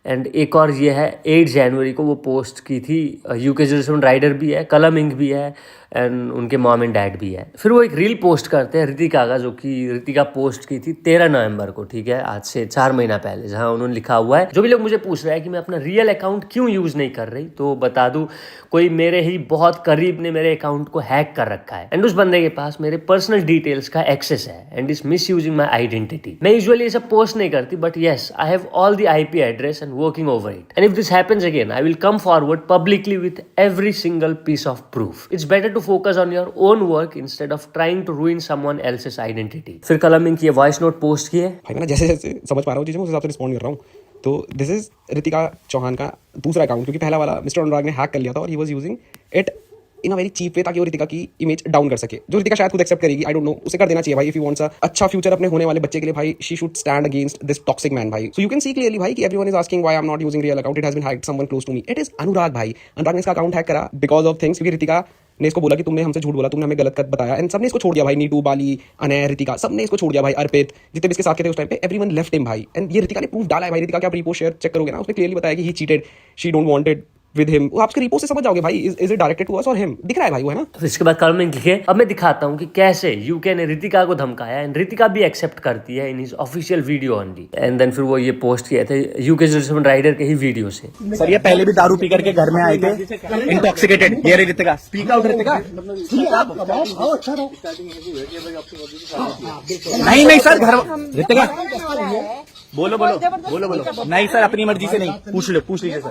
एंड एक और ये है 8 जनवरी को वो पोस्ट की थी, यूके जेरूसलम राइडर भी है, कलम इंक भी है एंड उनके मॉम एंड डैड भी है। फिर वो एक रील पोस्ट करते हैं रितिका का, जो कि रितिका पोस्ट की थी 13 नवंबर को, ठीक है, आज से 4 महीना पहले, जहाँ उन्होंने लिखा हुआ है, जो भी लोग मुझे पूछ रहे हैं कि मैं अपना रियल अकाउंट क्यों यूज़ नहीं कर रही, तो बता दूँ, कोई मेरे ही बहुत करीब ने मेरे अकाउंट को हैक कर रखा है एंड उस बंदे के पास मेरे पर्सनल डिटेल्स का एक्सेस है and is misusing my identity. मैं यूजुअली ये सब पोस्ट नहीं करती, but yes, I have all the IP address and working over it, and if this happens again I will come forward publicly with every single piece of proof. It's better to focus on your own work instead of trying to ruin someone else's identity. फिर Kalam ink ये voice note post किए। भाई मैं ना जैसे जैसे समझ पा रहा हूँ चीज़ें, उस हिसाब से रिस्पॉन्ड कर रहा हूँ। तो दिस इज रितिका चौहान का दूसरा अकाउंट, क्योंकि पहला वाला मिस्टर अनुराग ने हैक कर लिया था और he was using it in a very cheap way, ताकि वो रितिका की इमेज डाउन कर सके, जो रितिका शायद खुद एक्सेप्ट करेगी, आई डोंट नो, उसे कर देना चाहिए भाई। इफ यू वांट्स अ अच्छा फ्यूचर अपने होने वाले बच्चे के लिए भाई, she should stand against this toxic man भाई। So you can see clearly भाई कि everyone is asking why I am not using real account, it has been hacked someone close to me, it is Anurag भाई। अनुराग ने इसका account hack करा because of things, क्योंकि रितिका ने इसको बोला कि तुमने हमसे झूठ बोला, तुमने हमें गलत बताया, एंड सबने इसको छोड़ दिया भाई। नीटू, बाली, अनय, रितिका, सबने इसको छोड़ दिया भाई। अर्पित, जितने भी इसके साथ के थे उस टाइम पे, एवरीवन लेफ्ट हिम भाई। एंड ये रितिका ने प्रूफ डाला है भाई। रितिका क्या रिपोर्ट शेयर चेक करोगे ना, उसने क्लियरली बताया कि he cheated, she don't wanted with him. वो आपके रिपोर्ट से समझ जाओगे भाई, is it directed to us और हिम, दिख रहा है भाई वो, है ना। फिर इसके बाद कलम इंक लिखे। अब मैं दिखाता हूँ कि कैसे यूके ने रितिका को धमकाया एंड रितिका भी एक्सेप्ट करती है in his official video only. And then फिर वो ये पोस्ट किए थे यूके जेरूसलम राइडर के ही वीडियो से। सर ये पहले भी दारू पी करके घर में आए थे इंटॉक्सिकेटेड। ये रही रितिका, स्पीक आउट रितिका, नहीं सर, घर रितिका बोलो बोलो बोलो बोलो। नहीं सर, अपनी मर्जी से नहीं, पूछ लीजिए सर,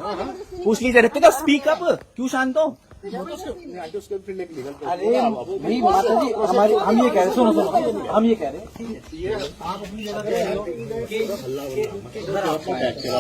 पूछ लीजिए रितिका, स्पीक अप, क्यों शांत हो? अरे नहीं माता जी, हमारे हम ये कह रहे, सुनो हम ये कह रहे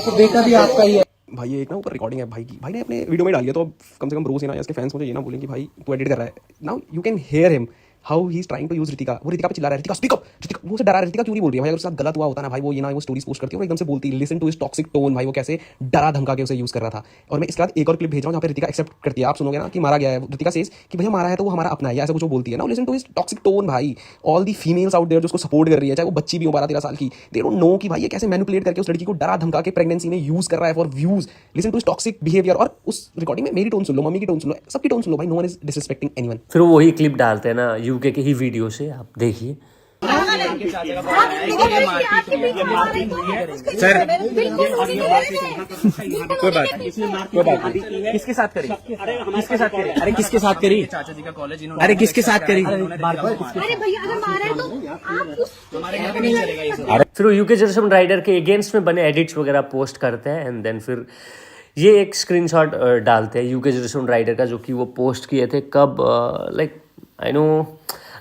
तो बेटा भी आपका ही है भाई। ये एक ना ऊपर रिकॉर्डिंग है भाई की, भाई ने अपने वीडियो में डाली है, तो कम से कम ब्रो से ना, इसके फैंस मुझे ये ना बोलें कि भाई तू एडिट कर रहा है। Now you can hear him how he is trying to use Ritika. वो रितिका पे चिल्ला रहा है, रितिका स्पीक अप, रितिका वो उसे डरा रहा है। रितिका क्यों नहीं बोल रही है भाई? अगर उसके साथ गलत हुआ होता ना भाई, वो ये ना वो स्टोरीज पोस्ट करती है और एकदम से बोलती, listen to his toxic tone भाई, वो कैसे डरा धमका के उसे यूज कर रहा था। और मैं इसके बाद एक और क्लिप भेज रहा हूँ जहाँ पे रितिका एक्सेप्ट करती है, आप सुनोगे ना कि मारा गया है। रितिका सेज कि भैया मारा है तो वो हमारा अपना है, ऐसा कुछ वो बोलती है ना। Listen to his toxic tone भाई। All the females out there जो उसको सपोर्ट कर रही है, चाहे वो बच्ची भी हो 12-13 साल की, दे डोंट नो कि भाई ये कैसे मैनिपुलेट करके उस लड़की को डरा धमका के प्रेगनेंसी में यूज कर रहा है for views. Listen to his toxic behaviour. और उस रिकॉर्डिंग में मेरी टोन सुन लो, मम्मी की टोन सुन लो, सबकी टोन सुन लो भाई। No one is disrespecting anyone. फिर वो वही क्लिप डालते हैं ना यूके के ही वीडियो से, आप देखिए। सर कोई बात नहीं, किसके साथ करी? किसके साथ करी? अरे किसके साथ करी? चाचा जी का कॉलेज, अरे किसके साथ करी? फिर वो यूके जेरूसलम राइडर के अगेंस्ट में बने एडिट्स वगैरह पोस्ट करते हैं एंड देन फिर ये एक स्क्रीनशॉट डालते हैं यूके जेरूसलम राइडर का, जो कि वो पोस्ट किए थे कब, like I know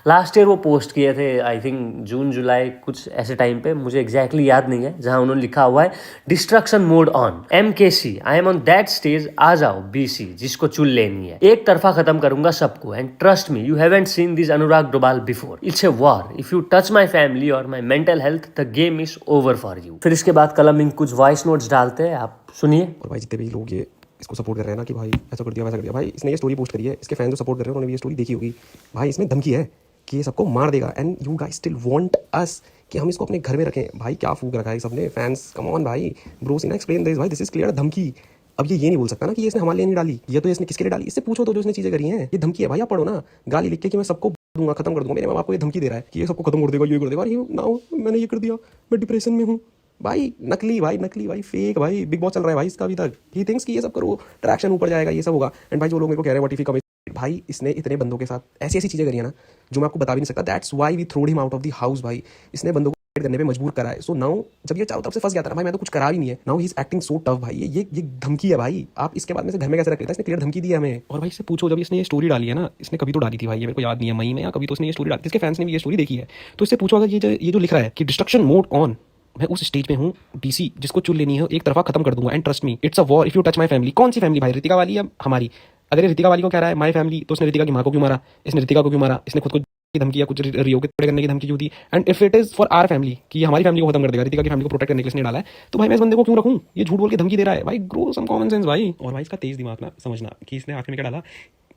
last year वो पोस्ट किए थे, आई थिंक जून जुलाई कुछ ऐसे टाइम पे, मुझे एग्जैक्टली याद नहीं है, जहां उन्होंने लिखा हुआ है destruction mode on, MKC, I am on that stage, आ जाओ BC, जिसको चुन लेनी है, एक तरफा खत्म करूंगा सबको, and trust me you haven't seen this Anurag Dobhal before, it's a war, if you touch my family और my mental health the game is over for you. फिर इसके बाद कलम इंक कुछ वॉइस नोट्स डालते हैं, आप सुनिए। और भाई जितने भी लोग ये इसको सपोर्ट कर रहे हैं ना कि भाई ऐसा कर दिया वैसा कर दिया, भाई इसने ये स्टोरी पोस्ट करी है, इसके फैन जो सपोर्ट कर रहे हैं उन्होंने भी ये स्टोरी देखी होगी भाई। इसमें धमकी है कि ये सबको मार देगा, and you guys still want us कि हम इसको अपने घर में रखें। भाई क्या फूक रखा है सबने, फैंस कम ऑन भाई, ब्रो सी ना एक्सप्लेन दिस भाई, दिस इज क्लियर धमकी। अब ये नहीं बोल सकता ना कि ये इसने हमारे लिए नहीं डाली, ये तो इसने किसके लिए डाली, इससे पूछो तो जो इसने चीजें करी हैं। ये धमकी है भाई, आप पढ़ो ना, गाली लिख के कि मैं सबको दूंगा, खत्म कर दूंगा। मेरे माँ बाप को ये धमकी दे रहा है कि ये सबको खत्म कर देगा, ये कर देगा, नाउ मैंने ये कर दिया, मैं डिप्रेशन में हूँ भाई। नकली भाई, फेक भाई, बिग बॉस चल रहा है भाई इसका अभी तक। ही थिंक्स कि ये सब करो ट्रैक्शन ऊपर जाएगा, ये सब होगा। एंड भाई जो लोग मेरे को कह रहे हैं व्हाट इफ ही कमिट, भाई इसने इतने बंदों के साथ ऐसी चीजें करी है ना जो मैं आपको बता भी नहीं सकता। That's why we throwed him out of the house भाई। इसने बंदों को करने पे मजबूर करा है। सो नाउ जब ये चारों तरफ से फंस गया था ना भाई, मैं तो कुछ करा भी नहीं है, now he is acting so tough भाई। ये धमकी है भाई, आप इसके बाद में से घर में कैसे रख लेता है? इसने क्लियर धमकी दी है हमें। और भाई इससे पूछो, जब इसने ये स्टोरी डाली है ना, इसने कभी तो डाली थी भाई, ये मेरे को याद नहीं है, मई में या कभी तो इसने ये स्टोरी डाली, इसके फैंस ने भी ये स्टोरी देखी है। तो इससे पूछो, अगर ये जो लिख रहा है कि डिस्ट्रक्शन मोड ऑन, मैं उस स्टेज पे हूँ BC, जिसको चुन लेनी है, एक तरफा खत्म कर दूंगा, and trust me it's a war if you touch my family. कौन सी फैमिली भाई, रितिका वाली या हमारी? अगर ये रितिका वाली को कह रहा है माय फैमिली, तो उसने रितिका की माँ को क्यों मारा, इसने रितिका को क्यों मारा, इसने खुद को की धमकी या कुछ रियो के टुकड़े करने की धमकी क्यों दी? And if it is for our family, कि ये हमारी फैमिली को खत्म कर देगा, रितिका की फैमिली को प्रोटेक्ट करने के लिए इसने डाला है, तो भाई मैं इस बंदे को क्यों रखूं? ये झूठ बोल के धमकी दे रहा है भाई, ग्रो सम कॉमन सेंस भाई। और भाई इसका तेज दिमाग ना समझना कि इसने आखिर में क्या डाला,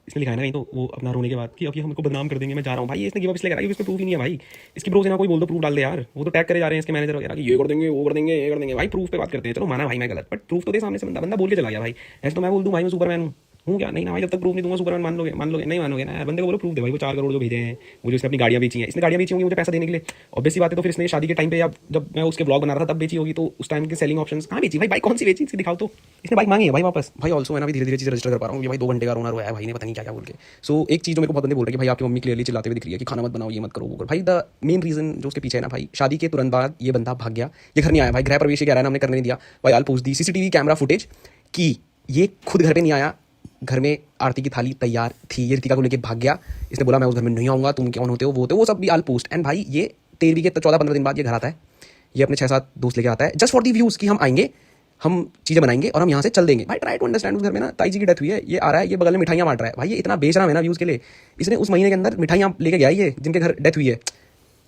इसमें लिखा है ना कहीं तो वो अपना रोने के बाद कि अब ये हमको बदनाम कर देंगे, मैं जा रहा हूँ भाई। इसने गिव अप इसलिए करा, इसमें प्रूफ ही नहीं है भाई। इसकी ब्रो से ना कोई बोल दो प्रूफ डाल दे यार, वो तो टैग करे जा रहे हैं इसके मैनेजर वगैरह कि ये कर देंगे वो कर देंगे ये कर देंगे। भाई प्रूफ पे बात करते हैं, चलो माना भाई मैं गलत, बट प्रूफ तो दे सामने से। बंदा बोल के चला गया भाई, ऐसे तो मैं बोल दूँ भाई मैं सुपरमैन हूँ क्या? नहीं ना भाई, जब तक प्रूफ नहीं दूंगा सुपरमैन मान लोगे नहीं मानोगे ना यार। बंदे को बोलो प्रूफ दे भाई, वो 4 करोड़ जो भेजे हैं, वो जो इसने अपनी गाड़ियाँ बेची हैं, इसने गाड़ियाँ बेची होंगी मुझे पैसा देने के लिए, ऑब्वियस सी बात है। तो फिर इसने शादी के टाइम पे या जब मैं उसके ब्लॉग बना रहा था तब बेची होगी, तो उस टाइम के सेलिंग ऑप्शंस कहाँ बेची भाई? बाइक कौन सी बेची इसकी दिखाओ तो। इसने बाइक मांगी है भाई वापस। भाई ऑल्सो मैं ना धीरे धीरे चीज़ रजिस्टर कर पा रहा हूँ कि भाई 2 घंटे का रोना रोया है भाई ने, पता नहीं क्या क्या बोल के। सो एक चीज़ जो मेरे को बहुत बंदे बोल रहे हैं कि भाई आपकी मम्मी क्लियरली चिल्लाते हुए दिख रही है कि खाना मत बनाओ, ये मत करो वो करो। भाई द मेन रीजन जो उसके पीछे है ना भाई, शादी के तुरंत बाद ये बंदा भाग गया, ये घर नहीं आया भाई। गृह प्रवेश कह रहा है ना हमने करने नहीं दिया भाई। आल पूछ दी CCTV कैमरा फुटेज कि ये खुद घर पे नहीं आया, घर में आरती की थाली तैयार थी, ये रितिका को लेके भाग गया। इसने बोला मैं उस घर में नहीं आऊँगा, तुम कौन होते हो, वो सब भी आल पोस्ट। एंड भाई ये 13वीं के 14-15 दिन बाद ये घर आता है, ये अपने 6-7 दोस्त लेके आता है जस्ट फॉर दी व्यूज़ कि हम आएंगे, हम चीज़ें बनाएंगे और हम यहाँ से चल देंगे। भाई ट्राई टू अंडरस्टैंड, उस घर में ना ताई जी की डेथ हुई है, ये आ रहा है, ये बगल में मिठाइयाँ बांट रहा है भाई। ये इतना बेच रहा है ना व्यूज़ के लिए, इसने उस महीने के अंदर मिठाइयाँ लेके गया ये जिनके घर डेथ हुई है,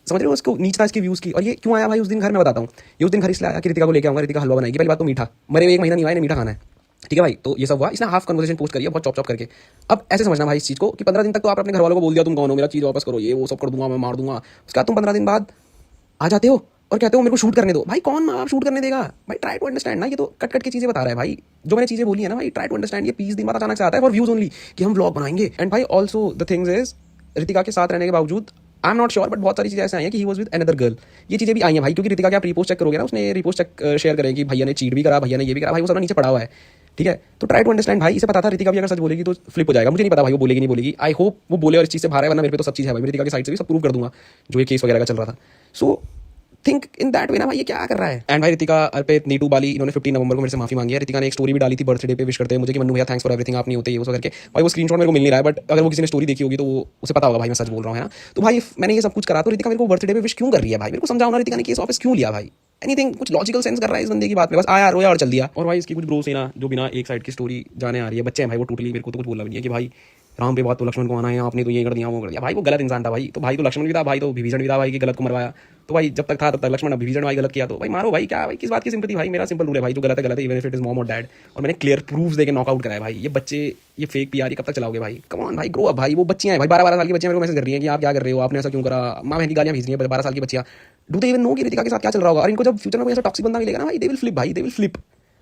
समझ रहे हो? उसको नीच था इसके व्यूज़ की। और ये क्यों आया भाई उस दिन घर में, बताता हूँ। ये उस दिन घर इसलिए आया कि रितिका को लेके आऊँगा, रितिका हलवा बनाएगी। पहली बात तो मीठा, मरे हुए 1 महीना नहीं हुआ, मीठा खाना है, ठीक है भाई। तो ये सब हुआ, इसने हाफ कन्वर्सेशन पोस्ट करी है बहुत चॉप करके। अब ऐसे समझना भाई इस चीज़ को कि 15 दिन तक तो आप अपने घर वालों को बोल दिया तुम कौन हो, मेरा चीज़ वापस करो, ये वो सब कर दूंगा, मैं मार दूंगा। उसके बाद तुम 15 दिन बाद आ जाते हो और कहते हो मेरे को शूट करने दो। भाई कौन आप शूट करने देगा भाई? ट्राई टू अंडरस्टैंड ना, ये तो कट के चीज़ें बता रहा है भाई। जो मैंने चीज़ें बोली है ना भाई, ट्राई टू अंडरस्टैंड। ये 20 दिन बाद अचानक से आता है फॉर व्यूज ओनली कि हम व्लॉग बनाएंगे। एंड भाई also the things is, Ritika के साथ रहने के बावजूद आई एम नॉट श्योर, बट बहुत सारी चीज़ें ऐसे आई हैं कि he was with another girl. ये चीज़ें भी आई हैं भाई, क्योंकि रितिका क्या रिपोस्ट चेक करोगे ना, उसने रिपोस्ट चेक शेयर करें कि भैया ने चीट भी करा, भैया ने ये भी करा, भाई वो सब नीचे पड़ा हुआ है, ठीक है। तो ट्राई टू अंडरस्टैंड भाई। इसे पता था रितिका भी अगर सच बोलेगी तो फ्लिप हो जाएगा। मुझे नहीं पता भाई वो बोलेगी नहीं बोलेगी, आई होप वो बोले और इस चीज़ से बाहर है, वरना मेरे पे तो सब चीज़ है भाई, रितिका की साइड से भी सब प्रूव कर दूंगा जो ये केस वगैरह का चल रहा था। So think in that way ना भाई, ये क्या कर रहा है। एंड भाई रितिका, अर्पित, नीटू, बाली, इन्होंने 15 नवंबर को मेरे से माफी मांगी है। रितिका ने एक स्टोरी भी डाली थी बर्थडे पे विश करते हैं मुझे कि मन्नू भैया थैंक्स फॉर एवरीथिंग, आप नहीं होते ये वो सब करके। भाई वो स्क्रीनशॉट मेरे को मिल नहीं रहा है, बट अगर वो किसी ने स्टोरी देखी होगी तो वो उसे पता होगा भाई मैं सच बोल रहा हूँ, है ना। तो भाई मैंने ये सब कुछ करा तो रितिका मेरे को बर्थडे पे विश क्यों कर रही है भाई? मेरे को समझाओ ना, रितिका ने केस वापस क्यों लिया भाई? एनीथिंग कुछ लॉजिकल सेंस कर रहा है इस बंदे की बात में? बस आया रोया और चल दिया। और भाई इसकी कुछ ब्रो से ना जो बिना एक साइड की स्टोरी जाने आ रही है, बच्चे हैं भाई वो टोटली, मेरे को तो कुछ बोला भी नहीं है कि भाई राम पे बात तो लक्ष्मण को आना है, आपने तो ये कर दिया वो कर दिया। भाई वो गलत इंसान था भाई, तो भाई तो लक्ष्मण भी था, भाई तो विभीषण भी था भाई कि गलत को मरवाया। तो भाई जब तक था तब तक लक्ष्मण, विभीषण भाई गलत किया तो भाई मारो भाई, क्या भाई किस बात की सिंपैथी भाई? मेरा सिंपल रूल है भाई, जो गलत है गलत है, even if it is mom और डैड। और मैंने क्लियर प्रूफ्स देके नॉकआउट कराया भाई। ये बच्चे ये फेक पीआर कब तक चलाओगे भाई? कम ऑन भाई, ग्रो अप भाई। वो बच्चियां हैं भाई, 12-12 साल की बच्चियां मेरे को मैसेज कर रही हैं कि आप क्या कर रहे हो, आपने ऐसा क्यों करा, माँ बहन की गालियां भेज रही हैं 12 साल की बच्चियां। डू दे इवन नो कि रितिका के साथ क्या चल रहा होगा? और इनको जब फ्यूचर में कोई ऐसा टॉक्सिक बंदा मिलेगा ना भाई, दे विल फ्लिप भाई, दे विल फ्लिप।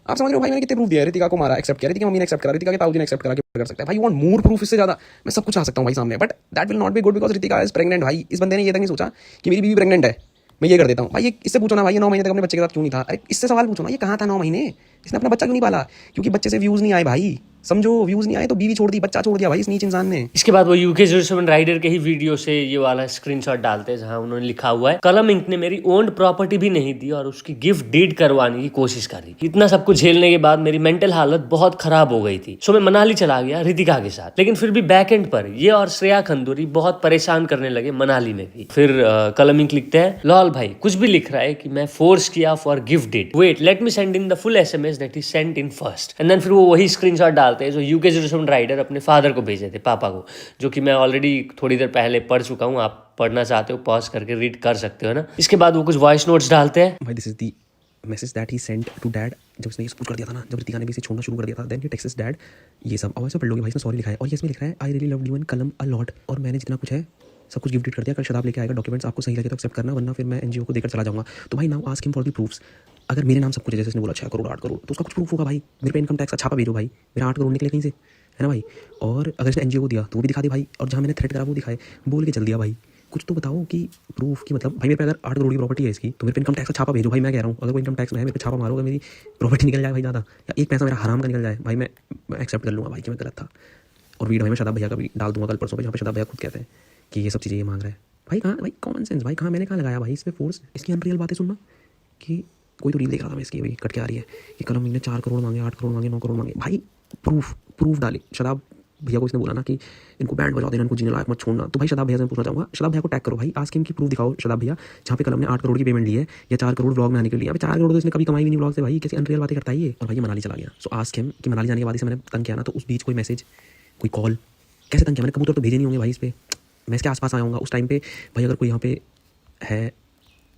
आप समझ रहे हो भाई? मैंने कितने प्रूफ दिया, रितिका को मारा एक्सेप्ट किया, रितिका मम्मी ने एक्सेप्ट करा, रितिका के ताऊ जी ने एक्सेप्ट करा कि कर सकता है भाई। You want more proof? इससे ज्यादा मैं सब कुछ आ सकता हूँ भाई सामने, but that will not be good because Ritika is pregnant भाई। इस बंदे ने ये तक नहीं सोचा कि मेरी बीवी प्रेग्नेंट है, मैं ये कर देता हूँ भाई। ये इससे पूछो ना भाई, ये 9 महीने तक अपने बच्चे के साथ क्यों नहीं था? अरे इससे सवाल पूछो ना, ये कहाँ था 9 महीने? इसने अपना बच्चा क्यों नहीं पाला? क्योंकि बच्चे से व्यूज नहीं आए भाई, समझो। व्यूज नहीं आए तो बीवी छोड़ दी, बच्चा छोड़ दिया भाई इस नीच इंसान ने। इसके बाद वो UK07 राइडर के ही वीडियो से ये वाला स्क्रीनशॉट डालते हैं जहां उन्होंने लिखा हुआ है, कलम इंक ने मेरी ओन्ड प्रॉपर्टी भी नहीं दी और उसकी गिफ्ट डीड करवाने की कोशिश करी। इतना सब कुछ झेलने के बाद मेरी मेंटल हालत बहुत खराब हो गई थी। सो मैं मनाली चला गया रितिका के साथ, लेकिन फिर भी बैक एंड पर ये और श्रेया खंदूरी बहुत परेशान करने लगे मनाली में भी। फिर कलम इंक लिखते हैं, लॉल भाई कुछ भी लिख रहा है कि मैं फोर्स किया for gift deed, wait let me send in the full SMS that he sent in first. And then फिर वो वही स्क्रीनशॉट डालते हैं जो UK07 राइडर अपने फादर को भेजे थे, पापा को, जो कि मैं ऑलरेडी थोड़ी देर पहले पढ़ चुका हूँ। आप पढ़ना चाहते हो पॉज करके रीड कर सकते हो ना। इसके बाद वो कुछ वॉइस नोट्स डालते हैं। भाई this is the message that he sent to dad. जब उसने ये स्पूट कर दिया था ना, जब रितिका ने भी इसे छोड़ना शुरू कर दिया था, देन ही टेक्स्ट डैड, ये सब और ऐसे पढ़ लोगे भाई। इसमें सॉरी लिखा है और ये इसमें लिखा है I really loved you and कलम अ लॉट, और मैंने जितना कुछ है सब कुछ गिफ्ट कर दिया। कल शदाब लेके आएगा डॉक्यूमेंट्स, आपको सही लगे तो एक्सेप्ट करना, वरना फिर मैं NGO को देकर चला जाऊंगा। तो भाई now ask him for the proofs. अगर मेरे नाम सब कुछ है, जैसे इसने बोला 6 करोड़ 8 करोड़, तो उसका कुछ प्रूफ होगा भाई। मेरे पे इनकम टैक्स का छापा भेजो भाई, मेरा 8 करोड़ निकले कहीं से, है ना भाई। और अगर इसने NGO को दिया तो वो भी दिखा दे भाई, और जहाँ मैंने थ्रेट करा वो दिखाए, बोल के चल दिया भाई। कुछ तो बताओ कि प्रूफ की मतलब भाई मेरे पे अगर 8 करोड़ की प्रॉपर्टी है इसकी, तो मेरे पे इनकम टैक्स का छापा भेजो भाई। मैं कह रहा हूँ अगर कोई इनकम टैक्स में है, मेरे पे छापा मारो, अगर मेरी प्रॉपर्टी निकल जाए भाई ज़्यादा, या एक पैसा मेरा हराम का निकल जाए भाई, मैं एक्सेप्ट कर लूँगा भाई कि मैं गलत था। और वीडियो में शदाब भैया का भी डाल दूंगा कल परसों पे, जहाँ पे शदाब भैया खुद कहते हैं कि ये सब चीज़ें ये मांग रहा है भाई। कहाँ भाई कॉमन सेंस भाई, कहाँ मैंने कहाँ लगाया भाई इस पर फोर्स? इसकी अनरियल बातें सुनना कि कोई तो रील देख रहा था मैं इसकी, अभी कट के आ रही है कि कलम ने 4 करोड़ मांगे, 8 करोड़ मांगे, 9 करोड़ मांगे भाई। प्रूफ डाले। शदाब भैया को इसने बोला ना कि इनको बैंड बजा देना, इनको जीने लायक मत छोड़ना। तो भाई शदाब भैया से मैं पूछना चाहूँगा, शदाब भैया को टैग करो भाई, आस्क हिम की प्रूफ दिखाओ शदाब भैया जहाँ पे कलम ने 8 करोड़ की पेमेंट ली है या 4 करोड़ व्लॉग में आने के लिए। 4 करोड़ तो इसने कभी कमाई भी नहीं व्लॉग से भाई, कैसी अनरियल बातें करता है ये। और भाई ये मनाली चला गया। सो आस्क हिम कि मनाली जाने के बाद इसे मैंने तंग किया ना, तो उस बीच कोई मैसेज, कोई कॉल, कैसे तंग किया मैंने? कबूतर तो भेजे नहीं होंगे भाई इस पर, मैं इसके आसपास आया हूँ उस टाइम पे भाई। अगर कोई यहाँ पे है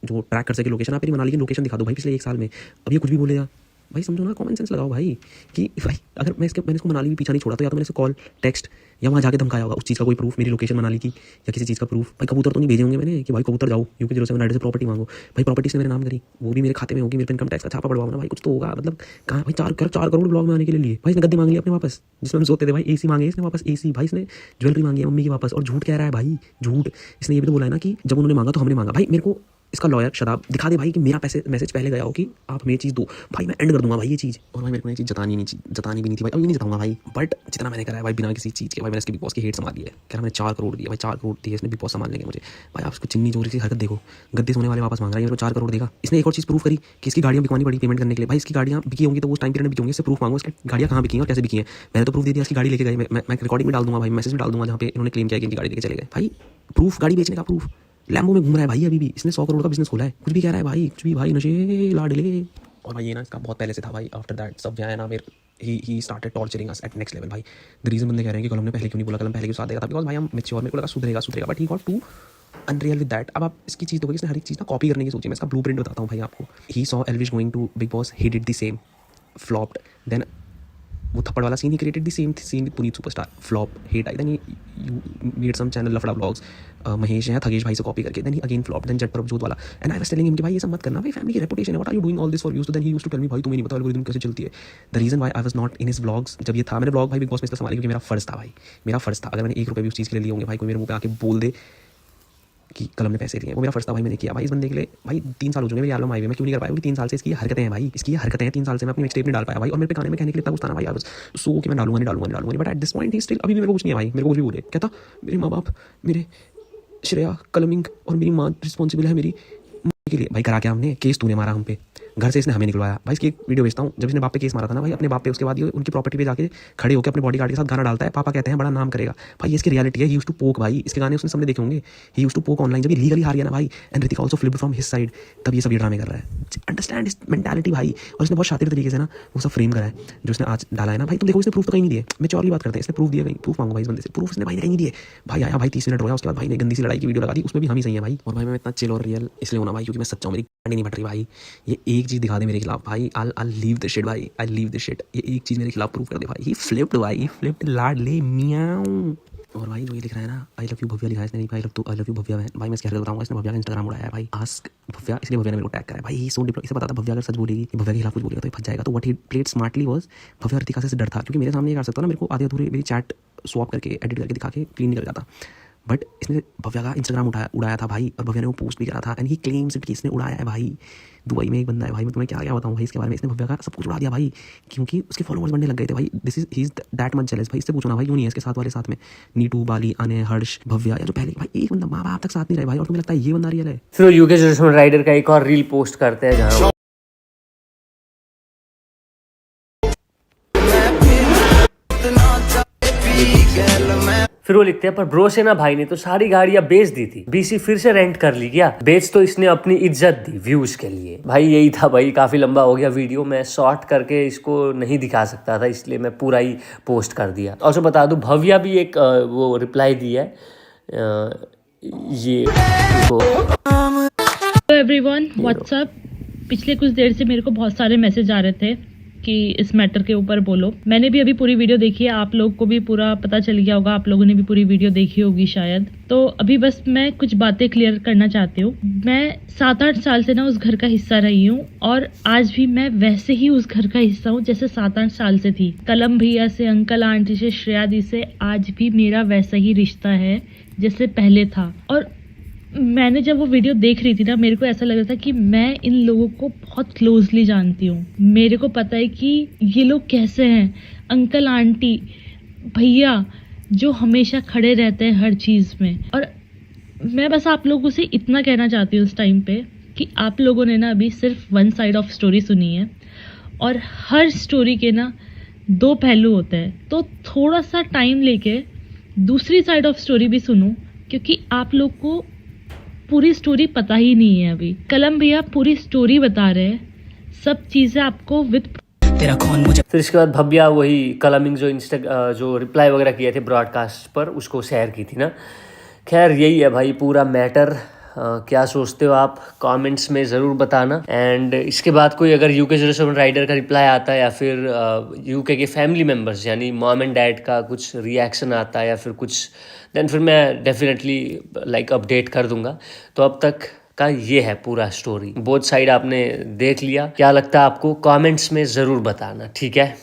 जो ट्रैक कर सके लोकेशन, आप मेरी मनाली की लोकेशन दिखा दो भाई पिछले 1 साल में। अब ये कुछ भी बोलेगा भाई समझो ना, कॉमन सेंस लगाओ भाई कि भाई अगर मैंने इसको मनाली भी पीछा नहीं छोड़ा तो या तो मैंने इसको कॉल टेक्स्ट या वहाँ जाके धमकाया होगा, उस चीज़ का कोई प्रूफ, मेरी लोकेशन मनाली की या किसी चीज़ का प्रूफ। भाई कबूतर तो नहीं भेजे होंगे मैंने कि भाई कबूतर जाओ यूके 07 से प्रॉपर्टी मांगो। भाई प्रॉपर्टी से मेरे नाम करी, वो भी मेरे खाते में होगी, मेरे पे इनकम टैक्स का छापा पड़वाओ ना भाई, कुछ तो होगा। मतलब कहाँ भाई 4 करोड़ ब्लॉग में आने के लिए भाई इसने गद्दी मांग लिया अपने वापस, जिसमें हम सोते थे भाई AC मांगे इसने वापस, AC भाई इसने ज्वेलरी मांगी है मम्मी की वापस, और झूठ कह रहा है भाई, झूठ। इसने ये भी तो बोला है ना कि जब उन्होंने मांगा तो हमने मांगा। भाई मेरे को इसका लॉयर शराब दिखा दे भाई कि मेरा मैसेज पहले गया हो कि आप हमें ये चीज़ दो, भाई मैं एंड कर दूंगा भाई ये चीज़। और भाई मेरे को ये चीज़ जतानी भी नहीं थी भाई, अभी नहीं जताऊंगा भाई। बट जितना मैंने करा है भाई बिना किसी चीज़ के, भाई मैंने इसके बिग बॉस की हेट संभाली है। कह रहा मैंने 4 करोड़ दिया, भाई 4 करोड़ दिए इसने बिग बॉस संभालने के मुझे। भाई आप उसको चिन्नी चोरी की हरकत देखो, गद्दे सोने वाले वापस मांग रहा है, मेरे को 4 करोड़ देगा। इसने एक और चीज़ प्रूफ करी कि इसकी गाड़ियाँ बिकवानी पड़ी पेमेंट करने के लिए। भाई इसकी गाड़ियाँ बिकी होंगी तो वो टाइम पीरियड में बिकी होंगी, इससे प्रूफ मांगो इसकी गाड़ियाँ कहाँ बिकी हैं और कैसे बिकी हैं। मैंने तो प्रूफ दे दिया, इसकी गाड़ी लेके गए, मैं रिकॉर्डिंग में डाल दूंगा भाई, मैसेज में डाल दूंगा जहाँ पे इन्होंने क्लेम किया कि इनकी गाड़ी लेके चले गए। भाई प्रूफ, गाड़ी बेचने का प्रूफ, लैम्बो में घूम रहा है भाई अभी भी। इसने 100 करोड़ का बिजनेस खोला है, कुछ भी कह रहा है भाई, कुछ भी भाई, नशे लाडले। और भाई ये ना इसका बहुत पहले से था भाई। आफ्टर दैट सब है ना मेरे he started torturing us at next level. भाई द रीजन बंदे कह रहे हैं कि कलम ने पहले क्यों नहीं बोला, कलम पहले क्यों साथ देगा था, बिकॉज भाई हम मैच्योर, मेरे को लगा सुधरेगा, but he got to unreal with that. अब आप इसकी चीज़ देखोगे, इसने हर एक चीज़ ना कॉपी करने की सोची। मैं इसका ब्लूप्रिंट बताता हूँ भाई आपको। He saw Elvish going to Bigg Boss, he did the same, flopped. Then वो थप्पड़ वाला scene, he created the same scene with Puneet superstar, flop, hate I. Then you made some channel लफड़ा व्लॉग्स, महेश या थगेश भाई से कॉपी करके, then he again flop. Then Jatt Prabhjot वाला, and I was telling him कि भाई ये सब मत करना भाई, फैमिली की रेपुटेशन है, what are you doing all this for views. तो then he used to tell me भाई तुम्हें नहीं पता एल्गोरिथम कैसे चलती है। The reason why I was not in his vlogs, जब ये था मैंने व्लॉग भाई बिग बॉस में इसलिए संभाली क्योंकि मेरा फर्ज था भाई, मेरा फर्ज था। अगर मैंने 1 रुपये भी उस चीज़ के लिए लिए होंगे भाई, कोई मेरे मुंह पे आके बोल दे कि कलम ने पैसे लिए, वो मेरा फर्ज था भाई, मैंने किया भाई इस बंदे के लिए। भाई 3 साल हो चुके मेरी एल्बम आई हुई, मैं क्यों नहीं कर पाया? क्योंकि 3 साल से इसकी हरकतें हैं भाई, इसकी हरकतें हैं 3 साल से मैं अपनी मिक्सटेप नहीं डाल पाया भाई। और मेरे पे गाने में कहने के लिए इतना गुस्सा ना भाई, आई वाज सो कि मैं डालूंगा, but at this point he still अभी भी मेरे को कुछ नहीं है भाई, मेरे को कुछ भी बोले। कहता मेरे माँ बाप, मेरे श्रेया, कलमिंग और मेरी माँ रिस्पॉन्सिबल है मेरी के लिए। भाई करा क्या हमने? केस तूने मारा हम पे, घर से इसने हमें निकलवाया भाई। इसकी एक वीडियो भेजता हूँ, जब इसने बाप पे केस मारा था ना भाई, अपने बाप पे, उसके बाद ये उनकी प्रॉपर्टी पे जाके खड़े होकर अपने बॉडीगार्ड के साथ गाना डालता है, पापा कहते हैं बड़ा नाम करेगा भाई। ये इसकी रियलिटी है। ही यूज्ड टू पोक भाई, इसके गाने उसने सबने देखे होंगे। He used to poke online, जब ये लीगली हार गया ना भाई, and Ritika also flipped from his side, तब ये सब ड्रामे कर रहा है। अंडरस्टैंड हिज मेंटालिटी भाई। और इसने बहुत शातिर तरीके से ना वो सब फ्रेम करा है जो इसने आज डाला है ना भाई। तुम देखो इसने प्रूफ तो कहीं नहीं दिए, मैं चौरी बात करते हैं, इसने प्रूफ दिया कहीं? प्रूफ मांगो भाई इस बंदे से, प्रूफ इसने भाई ने कहीं नहीं दिए भाई। आया भाई 30 मिनट रोया, उसके बाद भाई ने गंदी सी लड़ाई की वीडियो लगा दी, उसमें भी हम ही सही है भाई। और भाई मैं इतना चिल और रियल इसलिए होना भाई क्योंकि मैं सच्चा हूँ, मेरी गाड़ी नहीं फट रही भाई। ये एक चीज़ दिखा दे मेरे खिलाफ भाई, I'll leave this shit भाई, I'll leave this shit। ये एक चीज़ मेरे खिलाफ प्रूफ कर दे भाई। ही फ्लिप्ड भाई, ही फ्लिप्ड लाडले मियाऊं। और भाई जो ये लिख रहा है ना, आई लव यू भव्या लिखा है इसने, नहीं भाई आई लव यू भव्या है भाई। मैं इसकी हरकत बताऊंगा, इसने भव्या का इंस्टाग्राम उड़ाया है भाई, आस्क भव्या, इसलिए भव्या ने मेरे को टैग करा है भाई। ही सो डिप्लो, इसे पता था भव्या अगर सच बोलेगी, भव्या के खिलाफ कुछ बोलेगा तो ये फंस जाएगा। तो what he played smartly was, Bhavya Ritika से डर था क्योंकि मेरे सामने ये कर सकता ना, मेरे को आधे अधूरे मेरी चैट स्वैप करके एडिट करके दिखा के क्लीन निकल जाता। बट इसने भव्या का इंस्टाग्राम उड़ाया था भाई, और भव्या ने वो पोस्ट भी करा था, एंड ही क्लेम्स इट कि इसने उड़ाया है भाई। दुबई में एक बंदा है भाई, मैं तुम्हें क्या बताऊं भाई इसके बारे में, इसने भव्या का सब कुछ उड़ा दिया भाई क्योंकि उसके फॉलोअर्स बढ़ने लग गए थे भाई। He is that much jealous भाई। इससे पूछो ना भाई क्यों नहीं है इसके साथ वाले साथ में, नीटू, बाली, आने, हर्ष, भव्या, या जो पहले भाई एक बंदा माँ बाप तक साथ नहीं रहे भाई, और तुम्हें लगता है ये बंदा रियल है? फिर यूके जोशमन राइडर का एक और रील पोस्ट करते हैं जहाँ फिर वो लिखते हैं पर ब्रो से ना भाई ने तो सारी गाड़ियां बेच दी थी, बीसी फिर से रेंट कर ली क्या? बेच तो इसने अपनी इज्जत दी व्यूज के लिए। भाई यही था भाई, काफी लंबा हो गया वीडियो, मैं शॉर्ट करके इसको नहीं दिखा सकता था इसलिए मैं पूरा ही पोस्ट कर दिया। और बता दूं भव्या भी एक वो रिप्लाई दी है ये एवरीवन व्हाट्सअप। पिछले कुछ देर से मेरे को बहुत सारे मैसेज आ रहे थे कि इस मैटर के ऊपर बोलो। मैंने भी अभी पूरी वीडियो देखी है, आप लोग को भी पूरा पता चल गया होगा, आप लोगों ने भी पूरी वीडियो देखी होगी शायद। तो अभी बस मैं कुछ बातें क्लियर करना चाहती हूँ। मैं 7-8 साल से ना उस घर का हिस्सा रही हूँ, और आज भी मैं वैसे ही उस घर का हिस्सा हूँ जैसे 7-8 साल से थी। कलम भैया से, अंकल आंटी से, श्रेया दी से आज भी मेरा वैसा ही रिश्ता है जैसे पहले था। और मैंने जब वो वीडियो देख रही थी ना, मेरे को ऐसा लग रहा था कि मैं इन लोगों को बहुत क्लोजली जानती हूँ। मेरे को पता है कि ये लोग कैसे हैं। अंकल आंटी भैया जो हमेशा खड़े रहते हैं हर चीज़ में। और मैं बस आप लोगों से इतना कहना चाहती हूँ उस टाइम पे कि आप लोगों ने ना अभी सिर्फ 1 साइड ऑफ स्टोरी सुनी है, और हर स्टोरी के ना 2 पहलू होते हैं। तो थोड़ा सा टाइम लेके दूसरी साइड ऑफ स्टोरी भी सुनो, क्योंकि आप लोग को पूरी स्टोरी पता ही नहीं है अभी। कलम भैया पूरी स्टोरी बता रहे हैं, सब चीजें आपको विद तेरा कौन मुझे। फिर इसके बाद भव्या वही कलमिंग जो रिप्लाई वगैरह किए थे ब्रॉडकास्ट पर, उसको शेयर की थी ना। खैर यही है भाई पूरा मैटर। क्या सोचते हो आप कमेंट्स में ज़रूर बताना। एंड इसके बाद कोई अगर यूके 07 राइडर का रिप्लाई आता है या फिर यूके के फैमिली मेम्बर्स यानी मॉम एंड डैड का कुछ रिएक्शन आता है या फिर कुछ, देन फिर मैं डेफिनेटली लाइक अपडेट कर दूंगा। तो अब तक का ये है पूरा स्टोरी, बोथ साइड आपने देख लिया। क्या लगता है आपको कमेंट्स में ज़रूर बताना, ठीक है।